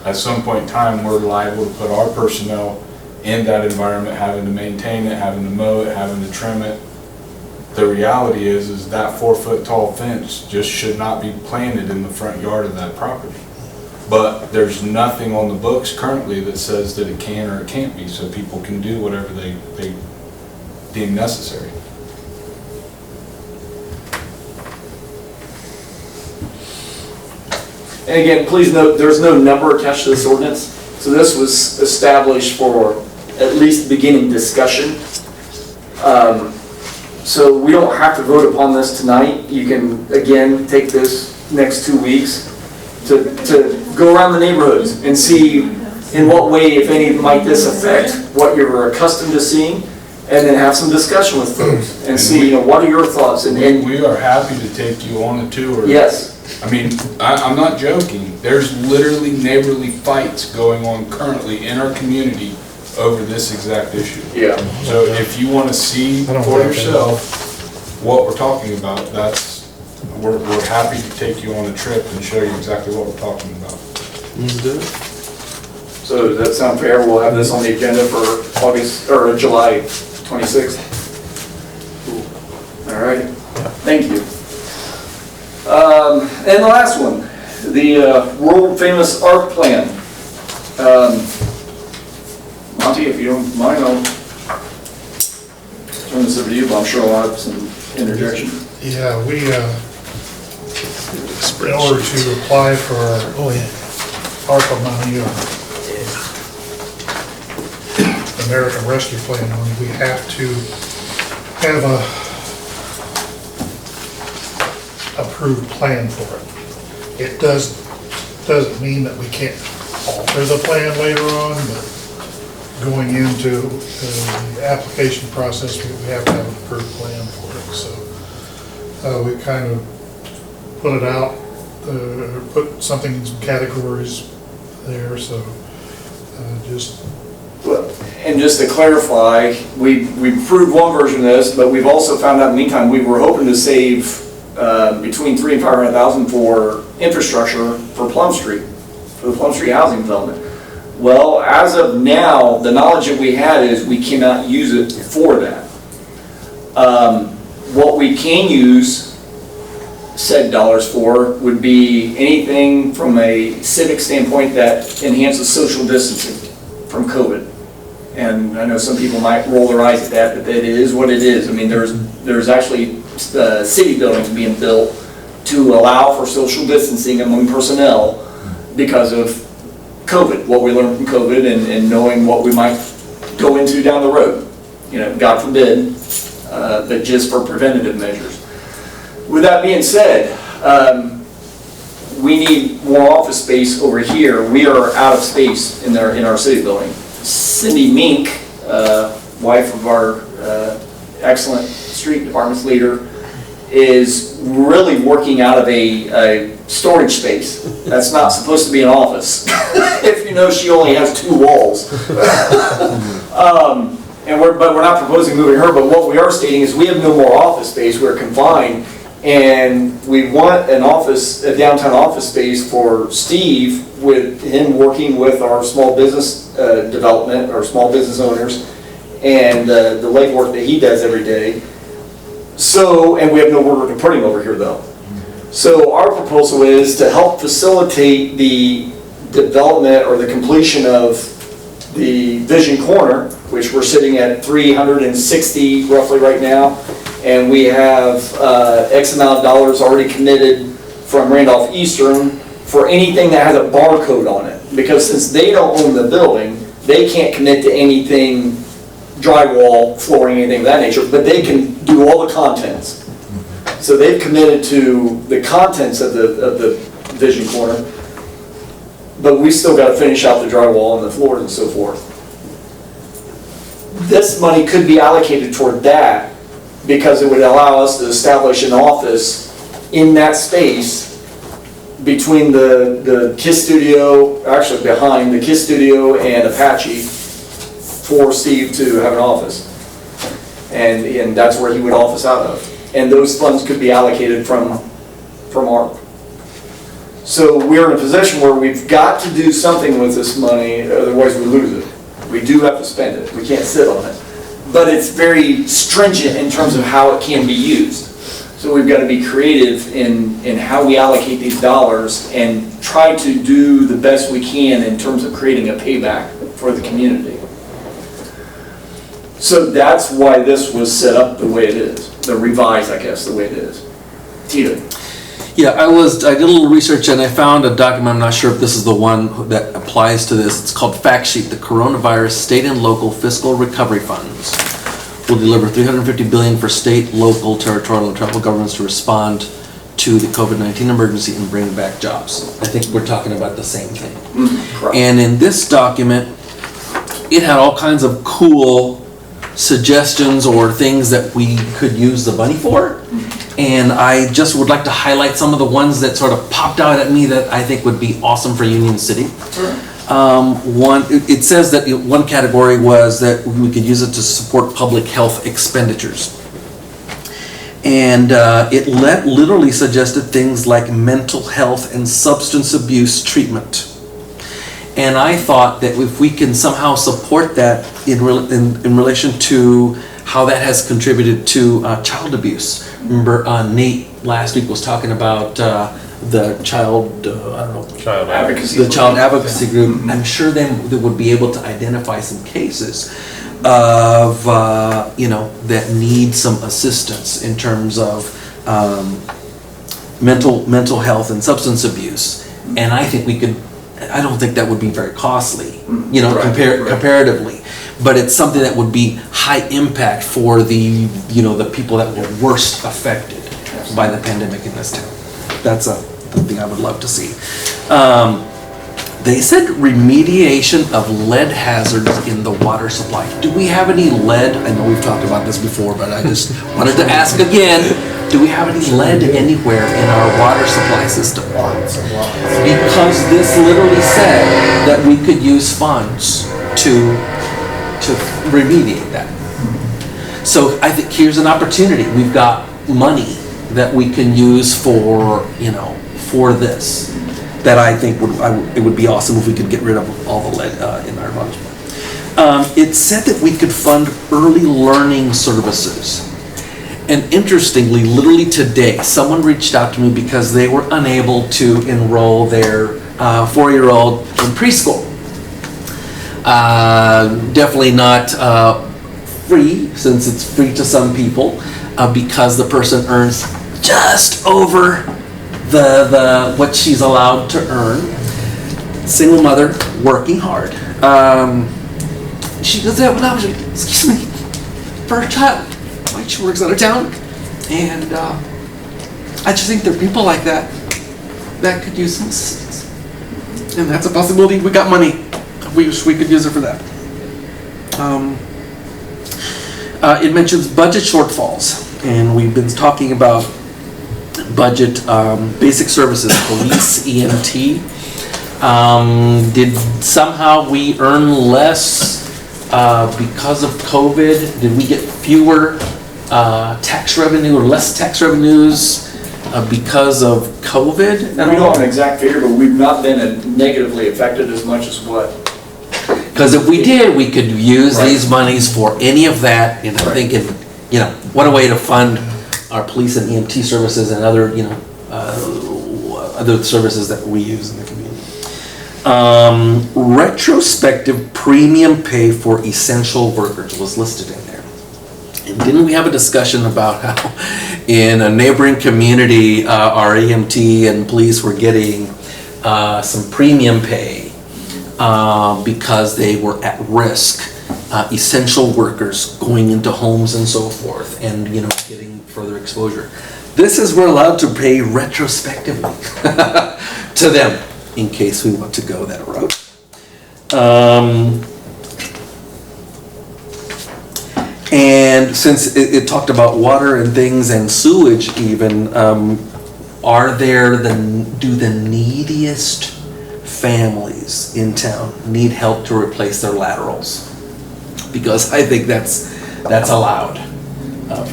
At some point in time, we're liable to put our personnel in that environment, having to maintain it, having to mow it, having to trim it. The reality is that 4-foot tall fence just should not be planted in the front yard of that property. But there's nothing on the books currently that says that it can or it can't be, so people can do whatever they deem necessary. And again, please note, there's no number attached to this ordinance. So this was established for at least beginning discussion. So we don't have to vote upon this tonight. You can, again, take this next 2 weeks to go around the neighborhoods and see in what way, if any, might this affect what you're accustomed to seeing, and then have some discussion with folks and see, you know, what are your thoughts? And We are happy to take you on a tour. yes. I mean, I'm not joking. There's literally neighborly fights going on currently in our community over this exact issue. Yeah. So if you want to see for yourself what we're talking about, we're happy to take you on a trip and show you exactly what we're talking about. So does that sound fair? We'll have this on the agenda for August, or July 26th. All right, thank you. And the last one, the world famous art plan. Monty, if you don't mind, I'll turn this over to you, but I'm sure I'll have some interjection. Yeah, we, in order to apply for our ARPA money or American Rescue Plan money, we have to have a approved plan for it. It doesn't mean that we can't alter the plan later on, but going into the application process, we have to have an approved plan for it. So we kind of put it out, put something in some categories there, so just... And just to clarify, we approved one version of this, but we've also found out in the meantime, we were hoping to save between $300,000 and $500,000 for infrastructure for Plum Street, for the Plum Street housing development. Well, as of now, the knowledge that we had is we cannot use it for that. What we can use said dollars for would be anything from a civic standpoint that enhances social distancing from COVID. And I know some people might roll their eyes at that, but it is what it is. I mean, there's actually city buildings being built to allow for social distancing among personnel because of COVID, what we learned from COVID and knowing what we might go into down the road. You know, God forbid, but just for preventative measures. With that being said, we need more office space over here. We are out of space in our city building. Cindy Mink, wife of our excellent street departments leader, is really working out of a storage space. That's not supposed to be an office. If you know, she only has 2 walls. But we're not proposing moving her, but what we are stating is we have no more office space, we're confined, and we want a downtown office space for Steve, with him working with our small business development, our small business owners, and the legwork that he does every day. So, and we have no worker to put him over here though. So our proposal is to help facilitate the development or the completion of the Vision Corner, which we're sitting at 360 roughly right now, and we have X amount of dollars already committed from Randolph Eastern for anything that has a barcode on it. Because since they don't own the building, they can't commit to anything, drywall, flooring, anything of that nature, but they can do all the contents. So they've committed to the contents of the vision corner, but we still got to finish out the drywall and the floors and so forth. This money could be allocated toward that because it would allow us to establish an office in that space between the KISS studio, actually behind the KISS studio and Apache, for Steve to have an office. And that's where he would office out of. And those funds could be allocated from ARP. So we're in a position where we've got to do something with this money, otherwise we lose it. We do have to spend it. We can't sit on it. But it's very stringent in terms of how it can be used. So we've got to be creative in how we allocate these dollars and try to do the best we can in terms of creating a payback for the community. So that's why this was set up the way it is. The revised, I guess, the way it is. Tito. Yeah, I did a little research and I found a document, I'm not sure if this is the one that applies to this. It's called Fact Sheet, the Coronavirus State and Local Fiscal Recovery Funds will deliver $350 billion for state, local, territorial, and tribal governments to respond to the COVID-19 emergency and bring back jobs. I think we're talking about the same thing. And in this document, it had all kinds of cool suggestions or things that we could use the money for. And I just would like to highlight some of the ones that sort of popped out at me that I think would be awesome for Union City. It says that one category was that we could use it to support public health expenditures. And it literally suggested things like mental health and substance abuse treatment. And I thought that if we can somehow support that in relation to how that has contributed to child abuse. Remember Nate last week was talking about the child advocacy group. I'm sure they would be able to identify some cases of that need some assistance in terms of mental health and substance abuse. And I think we could. I don't think that would be very costly, comparatively. But it's something that would be high impact for the people that were worst affected by the pandemic in this town. That's something I would love to see. They said remediation of lead hazards in the water supply. Do we have any lead? I know we've talked about this before, but I just wanted to ask again. Do we have any lead anywhere in our water supply system? Because this literally said that we could use funds to remediate that. So I think here's an opportunity. We've got money that we can use for this. That I think it would be awesome if we could get rid of all the lead in our water supply. It said that we could fund early learning services. And interestingly, literally today, someone reached out to me because they were unable to enroll their 4-year-old in preschool. Definitely not free, since it's free to some people, because the person earns just over the what she's allowed to earn. Single mother, working hard. She does have an option, excuse me, for her child. She works out of town, and I just think there are people like that that could use some assistance, and that's a possibility. We got money. We could use it for that. It mentions budget shortfalls, and we've been talking about budget basic services, police, EMT. Did somehow we earn less because of COVID? Did we get fewer tax revenue or less tax revenues because of COVID? We don't have an exact figure, but we've not been negatively affected as much as what. Because if we did, we could use these monies for any of that, and I'm thinking, what a way to fund our police and EMT services and other, other services that we use in the community. Retrospective premium pay for essential workers was listed in there. And didn't we have a discussion about how in a neighboring community, our EMT and police were getting some premium pay because they were at risk, essential workers going into homes and so forth, and getting further exposure. This is, we're allowed to pay retrospectively to them in case we want to go that route. And since it talked about water and things and sewage even, do the neediest families in town need help to replace their laterals? Because I think that's allowed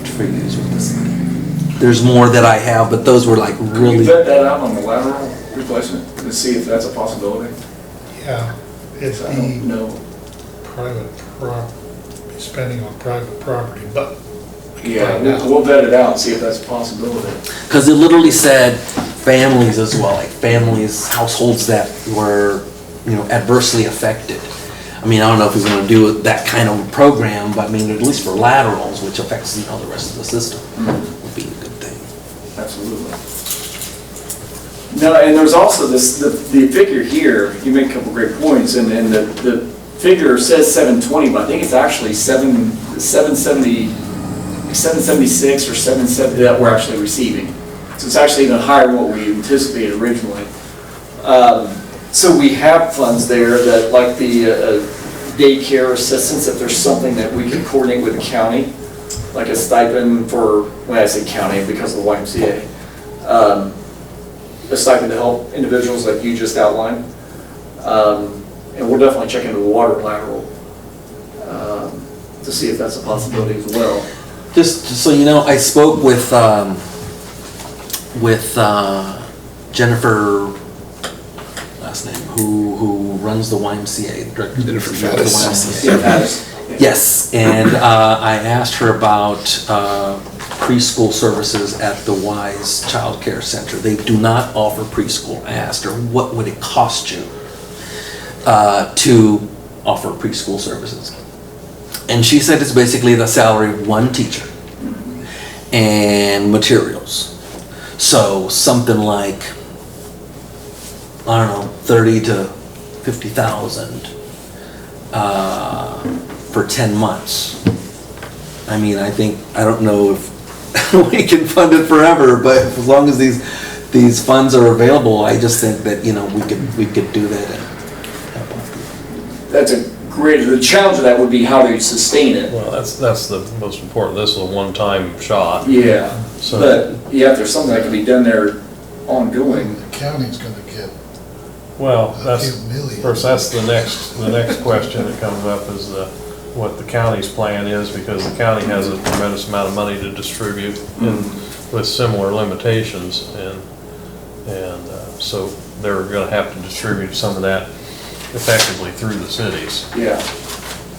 for use with this. There's more that I have, but those were like Can really. you vet that out on the lateral replacement to see if that's a possibility? Yeah, it's I don't know. spending on private property, but. Yeah, we'll vet it out and see if that's a possibility. Because it literally said families as well, like families, households that were, adversely affected. I mean, I don't know if we're going to do that kind of program, but I mean, at least for laterals, which affects, the rest of the system, would be a good thing. Absolutely. No, and there's also the figure here, you make a couple great points, and the figure says 720, but I think it's actually 776 or 770 that we're actually receiving. So it's actually even higher than what we anticipated originally. So we have funds there that, like the daycare assistance, if there's something that we can coordinate with the county, like a stipend for, when I say county, because of the YMCA, a stipend to help individuals like you just outlined. And we'll definitely check into the water lateral to see if that's a possibility as well. Just so you know, I spoke with Jennifer, last name, who runs the YMCA, the director of the YMCA. Yes, and I asked her about preschool services at the Wise Child Care Center. They do not offer preschool. I asked her, what would it cost you to offer preschool services? And she said it's basically the salary of one teacher and materials. So something like, I don't know, 30 to 50,000 for 10 months. I mean, I don't know if we can fund it forever, but as long as these funds are available, I just think that, we could do that. That's a great, the challenge of that would be how to sustain it. Well, that's the most important. This is a one-time shot. Yeah, So- but if there's something that can be done there ongoing. The county's gonna get Well, a that's, few million. of course, that's the next question that comes up is what the county's plan is, because the county has a tremendous amount of money to distribute with similar limitations, and so they're gonna have to distribute some of that effectively through the cities. Yeah.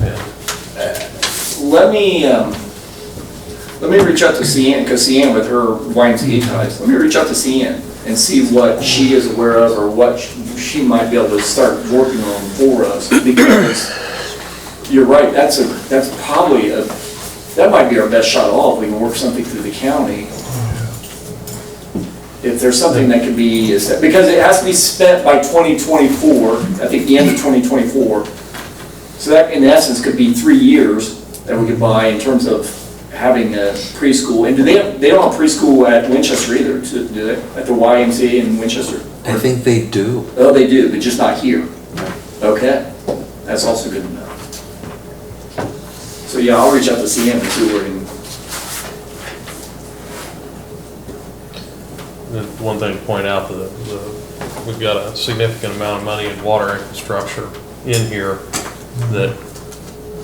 And Let me reach out to Cian, because Cian with her YMCA ties, let me reach out to Cian and see what she is aware of or what she might be able to start working on for us, because you're right, that might be our best shot at all if we can work something through the county. If there's something that could be, because it has to be spent by 2024, I think the end of 2024. So that in essence could be 3 years that we could buy in terms of having a preschool. And they don't have preschool at Winchester either, do they? At the YMCA in Winchester? I think they do. Oh, they do, but just not here. Okay, that's also good to know. So yeah, I'll reach out to CM and see where we can. the one thing to point out, we've got a significant amount of money in water infrastructure in here that,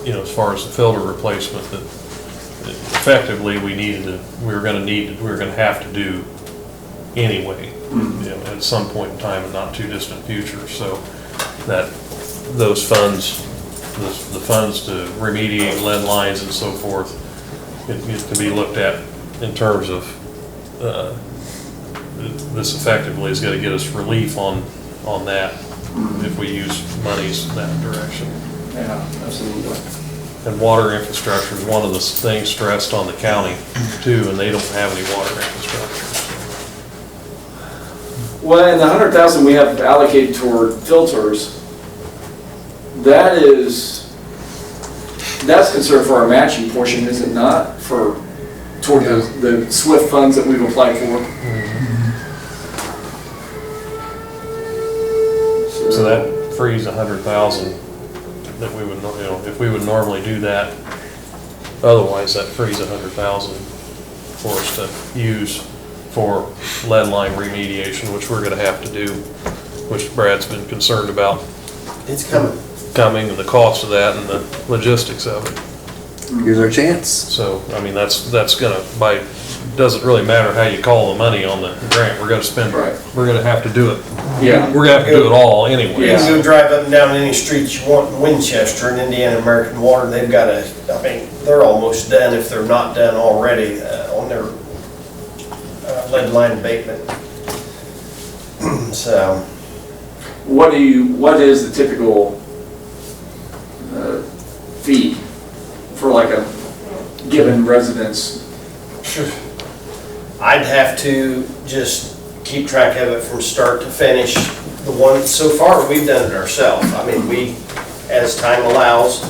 as far as the filter replacement, that effectively we're going to have to do anyway, at some point in time in not too distant future. So that those funds, the funds to remediate lead lines and so forth, it can be looked at in terms of this effectively is going to get us relief on that if we use monies in that direction. Yeah, absolutely. And water infrastructure is one of the things stressed on the county too, and they don't have any water infrastructure. Well, and the 100,000 we have allocated toward filters, that's considered for our matching portion, is it not? Toward the SWIFT funds that we've applied for. So that frees 100,000 that we would, if we would normally do that. Otherwise, that frees 100,000 for us to use for lead line remediation, which we're gonna have to do, which Brad's been concerned about It's coming. coming and the cost of that and the logistics of it. Here's our chance. So, I mean, that's gonna, doesn't really matter how you call the money on the grant, we're gonna spend, Right. we're gonna have to do it. Yeah. We're gonna have to do it all anyway. You can go drive up and down any streets you want in Winchester and Indiana American Water. They've got they're almost done, if they're not done already, on their lead line abatement. So. What is the typical fee for like a given residence? I'd have to just keep track of it from start to finish. The one, so far, we've done it ourselves. I mean, we, as time allows,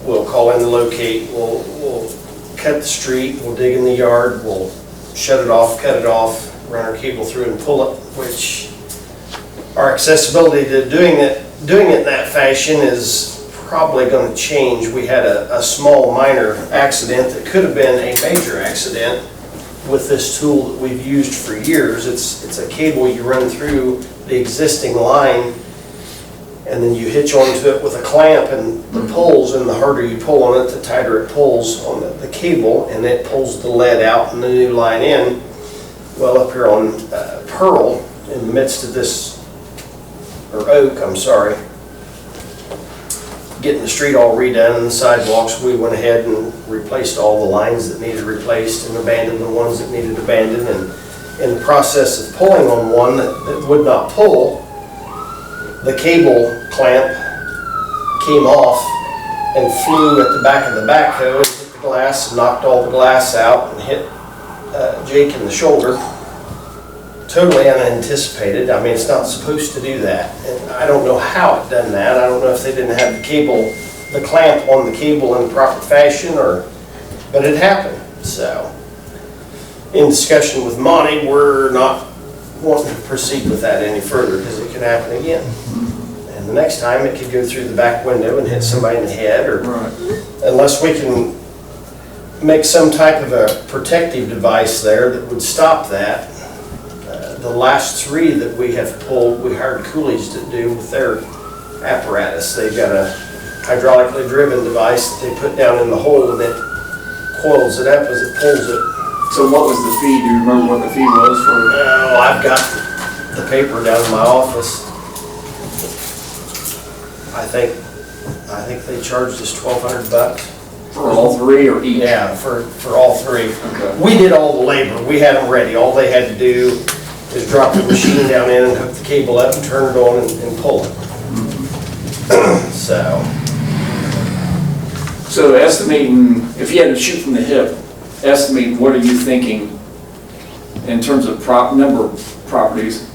we'll call in the locate, we'll cut the street, we'll dig in the yard, we'll shut it off, cut it off, run our cable through and pull it, which our accessibility to doing it in that fashion is probably going to change. We had a small minor accident that could have been a major accident with this tool that we've used for years. It's a cable you run through the existing line and then you hitch onto it with a clamp and the pulls, and the harder you pull on it, the tighter it pulls on the cable, and it pulls the lead out and the new line in. Well, up here on Pearl, in the midst of this, or Oak, I'm sorry, getting the street all redone and the sidewalks, we went ahead and replaced all the lines that needed replaced and abandoned the ones that needed abandoned. And in the process of pulling on one that would not pull, the cable clamp came off and flew at the back of the backhoe and hit the glass, and knocked all the glass out and hit Jake in the shoulder. Totally unanticipated. I mean, it's not supposed to do that. And I don't know how it done that. I don't know if they didn't have the clamp on the cable in the proper fashion, but it happened. So, in discussion with Monty, we're not wanting to proceed with that any further because it could happen again. And the next time it could go through the back window and hit somebody in the head, or unless we can make some type of a protective device there that would stop that. The last three that we have pulled, we hired coolies to do with their apparatus. They've got a hydraulically driven device that they put down in the hole, and it coils it up as it pulls it. So what was the fee? Do you remember what the fee was for? Oh, I've got the paper down in my office. I think they charged us $1,200. For all three or each? Yeah, for all three. Okay. We did all the labor. We had them ready. All they had to do is drop the machine down in and hook the cable up and turn it on and pull it. So estimating, if you had to shoot from the hip, estimate what are you thinking in terms of number of properties?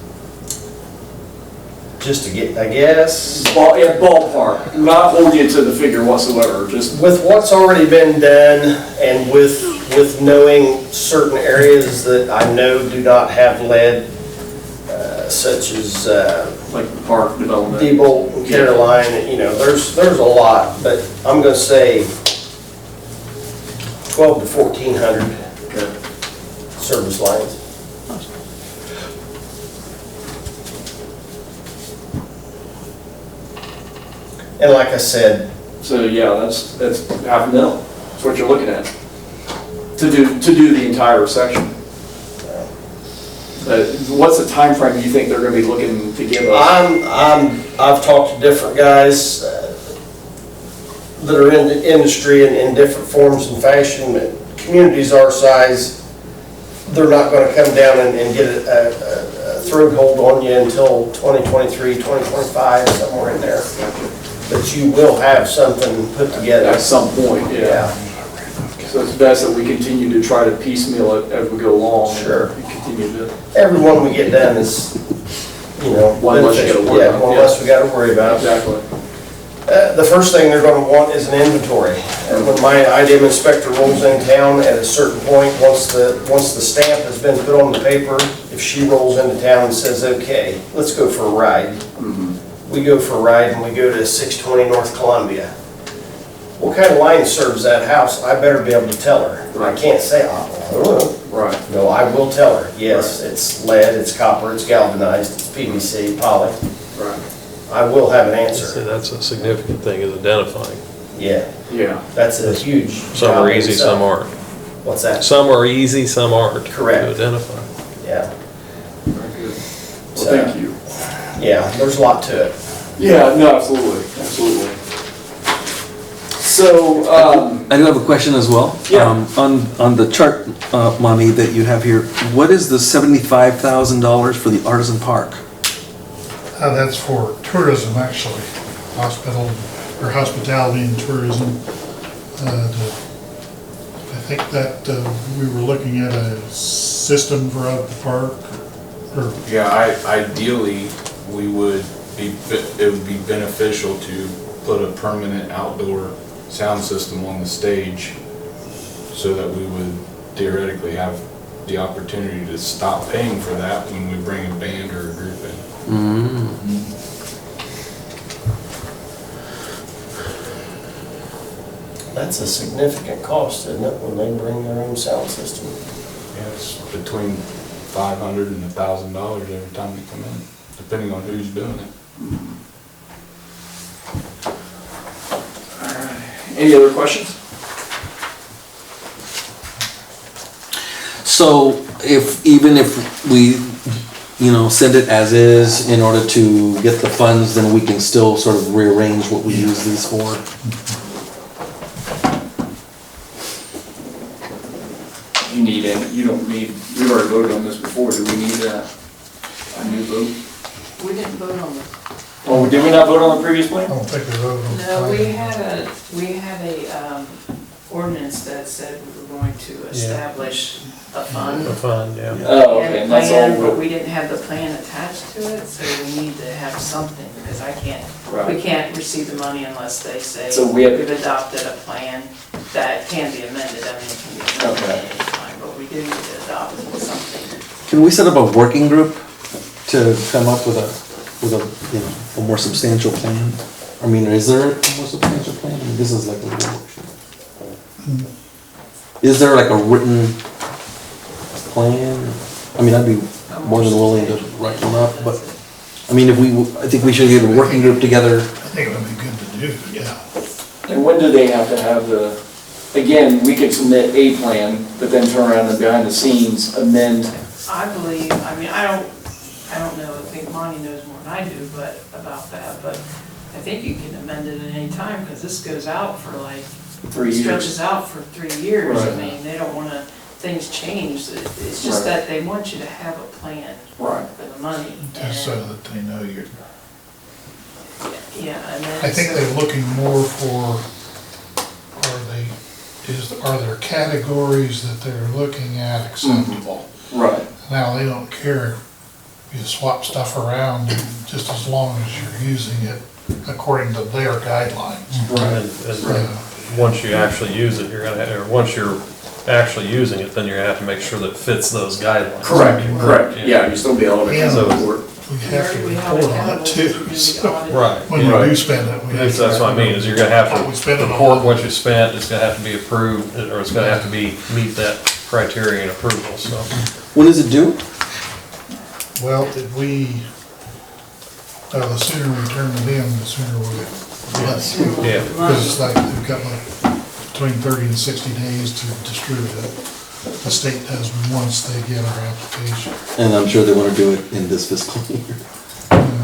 Just to get, I guess. Ballpark, not hold you to the figure whatsoever, just. With what's already been done and with knowing certain areas that I know do not have lead, such as like the park development. Diebold and Caroline, there's a lot, but I'm gonna say 12 to 1,400 service lines. And like I said. So yeah, that's $500,000. That's what you're looking at. To do the entire section. What's the time frame you think they're going to be looking to give us? I've talked to different guys that are in the industry in different forms and fashion. Communities our size, they're not going to come down and get a throat hold on you until 2023, 2025, somewhere in there. But you will have something put together. At some point, yeah. So it's best that we continue to try to piecemeal it as we go along. Sure. And continue every one we get done is, you know. One less you gotta beneficial. worry Yeah, about. one less we gotta worry about. Exactly. The first thing they're gonna want is an inventory. And when my IDM inspector rolls in town at a certain point, once the stamp has been put on the paper, if she rolls into town and says, okay, let's go for a ride. We go for a ride and we go to 620 North Columbia. What kind of line serves that house? I better be able to tell her. I can't say, I don't know. Right. No, I will tell her. Yes, it's lead, it's copper, it's galvanized, it's PVC, poly. Right. I will have an So answer. that's a significant thing, is identifying. Yeah, Yeah. that's a huge Some job are in easy, itself. some aren't. What's that? Some are easy, some aren't. Correct. To identify. Yeah. Very good. So- Well, thank you. Yeah, there's a lot to it. Yeah, no, absolutely, absolutely. So, I do have a question as well. Yeah. On the chart, money that you have here, what is the $75,000 for the Artisan Park? That's for tourism, actually, hospitality and tourism. I think that we were looking at a system for out the park, or, Yeah, ideally, it would be beneficial to put a permanent outdoor sound system on the stage so that we would theoretically have the opportunity to stop paying for that when we bring a band or a group in. That's a significant cost, isn't it, when they bring their own sound system? Yeah, it's between $500 and $1,000 every time they come in, depending on who's doing it. any other questions? So even if we, send it as is in order to get the funds, then we can still sort of rearrange what we use these for? You need it, you don't need, we already voted on this before, do we need a new vote? We didn't vote on this. Oh, did we not vote on the previous I plan? don't think they voted on the No, we plan. had a ordinance that said we were going to establish a fund. The fund, yeah. Oh, And okay, a and that's plan, all. but we didn't have the plan attached to it, so we need to have something, because we Right. can't receive the money unless they say So we have- we've adopted a plan that can be amended, it can be amended at any time, but we do need to adopt something. Can we set up a working group to come up with a more substantial plan? I mean, is there a more substantial plan? I mean, this is like a little workshop. Is there like a written plan? I mean, I'd be more than willing to write one up, but, I mean, I think we should get a working group together. I think it would be good to do, yeah. And when do they have to have again, we could submit a plan, but then turn around and behind the scenes amend. I believe, I don't know, I think Monty knows more than I do, about that, but I think you can amend it at any time, because this goes out for 3 years. stretches out for 3 years. I Right. mean, they don't wanna, things change, it's just Right. that they want you to have a plan Right. for the money. Just so that they know you're, Yeah, and then. I think so- they're looking more for, are there categories that they're looking at acceptable? Right. Now, they don't care if you swap stuff around, just as long as you're using it according to their guidelines. And once you actually use it, once you're actually using it, then you're gonna have to make sure that it fits those guidelines. Correct, yeah, you still be able to. Yeah. So, We have to report on it too, so Right. when you do spend it. we have to- That's what I mean, is you're gonna have What we spend to it on. report what you spent, it's gonna have to be approved, or it's gonna have to meet that criteria and approval, so. When is it due? Well, the sooner we turn it in, the sooner we'll get less. Yeah. Because it's like, they've got between 30 and 60 days to distribute it. The state does once they get our application. And I'm sure they want to do it in this fiscal year,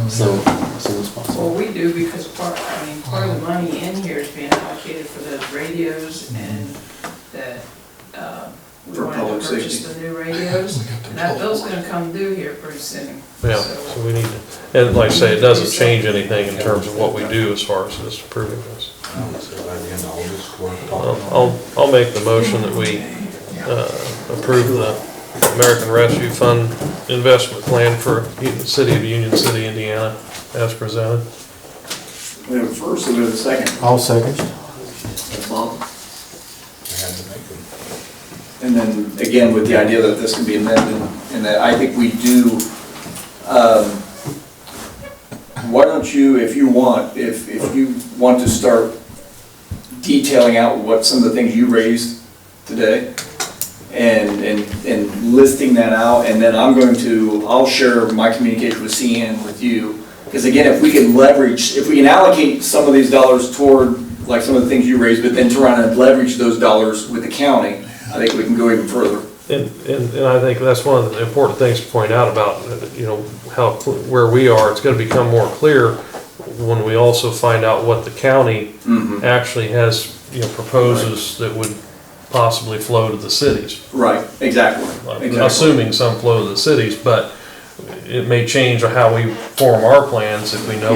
so as soon as Well, possible. we do, because part of the money in here is being allocated for those radios and that, we For wanted public to purchase safety. the new radios. We got the And that bill's 12. gonna come due here pretty soon. Yeah, So- so we need to, and like I say, it doesn't change anything in terms of what we do as far as this approving this. So by the end of August, we're talking. I'll make the motion that we approve the American Rescue Fund investment plan for the city of Union City, Indiana, as presented. We have a first, and we have a second. I'll second. That's Bob. I had to make them. And then, again, with the idea that this can be amended, and that I think we do, why don't you, if you want to start detailing out what some of the things you raised today, and listing that out, and then I'll share my communication with CN with you, because again, if we can allocate some of these dollars toward, like some of the things you raised, but then turn around and leverage those dollars with the county, I think we can go even further. And I think that's one of the important things to point out about, where we are. It's gonna become more clear when we also find out what the county actually has, proposes that would possibly flow to the cities. Right, exactly. Assuming some flow to the cities, but it may change how we form our plans if we know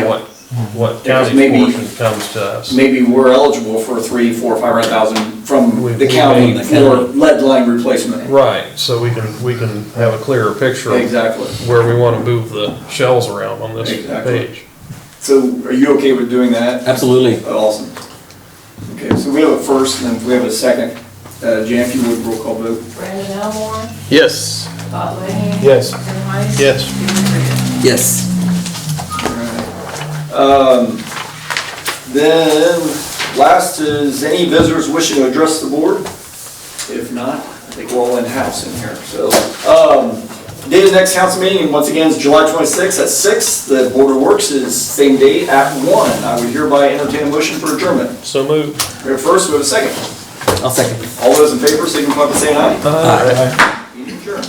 what county portion comes to us. Maybe we're eligible for 300,000, 400,000, 500,000 from We the county may- for lead line replacement. Right, so we can have a clearer picture of Exactly. where we want to move the shells around on this Exactly. page. So are you okay with doing that? Absolutely. Awesome. Okay, so we have a first, and then we have a second. Jan, if you would, roll call vote. Brandon Elmore, Yes. Bob Leahy. Yes. Tim Heiss. Yes. Peter Reed. Yes. Then, last is any visitors wishing to address the board? If not, I think we're all in-house in here, so. Date of the next council meeting, and once again, is July 26th at 6. The Board of Works is same date at 1. I would hereby entertain a motion for adjournment. So moved. We have first, we have a second. I'll second. All those in favor, signify by saying aye. Aye. Meeting adjourned.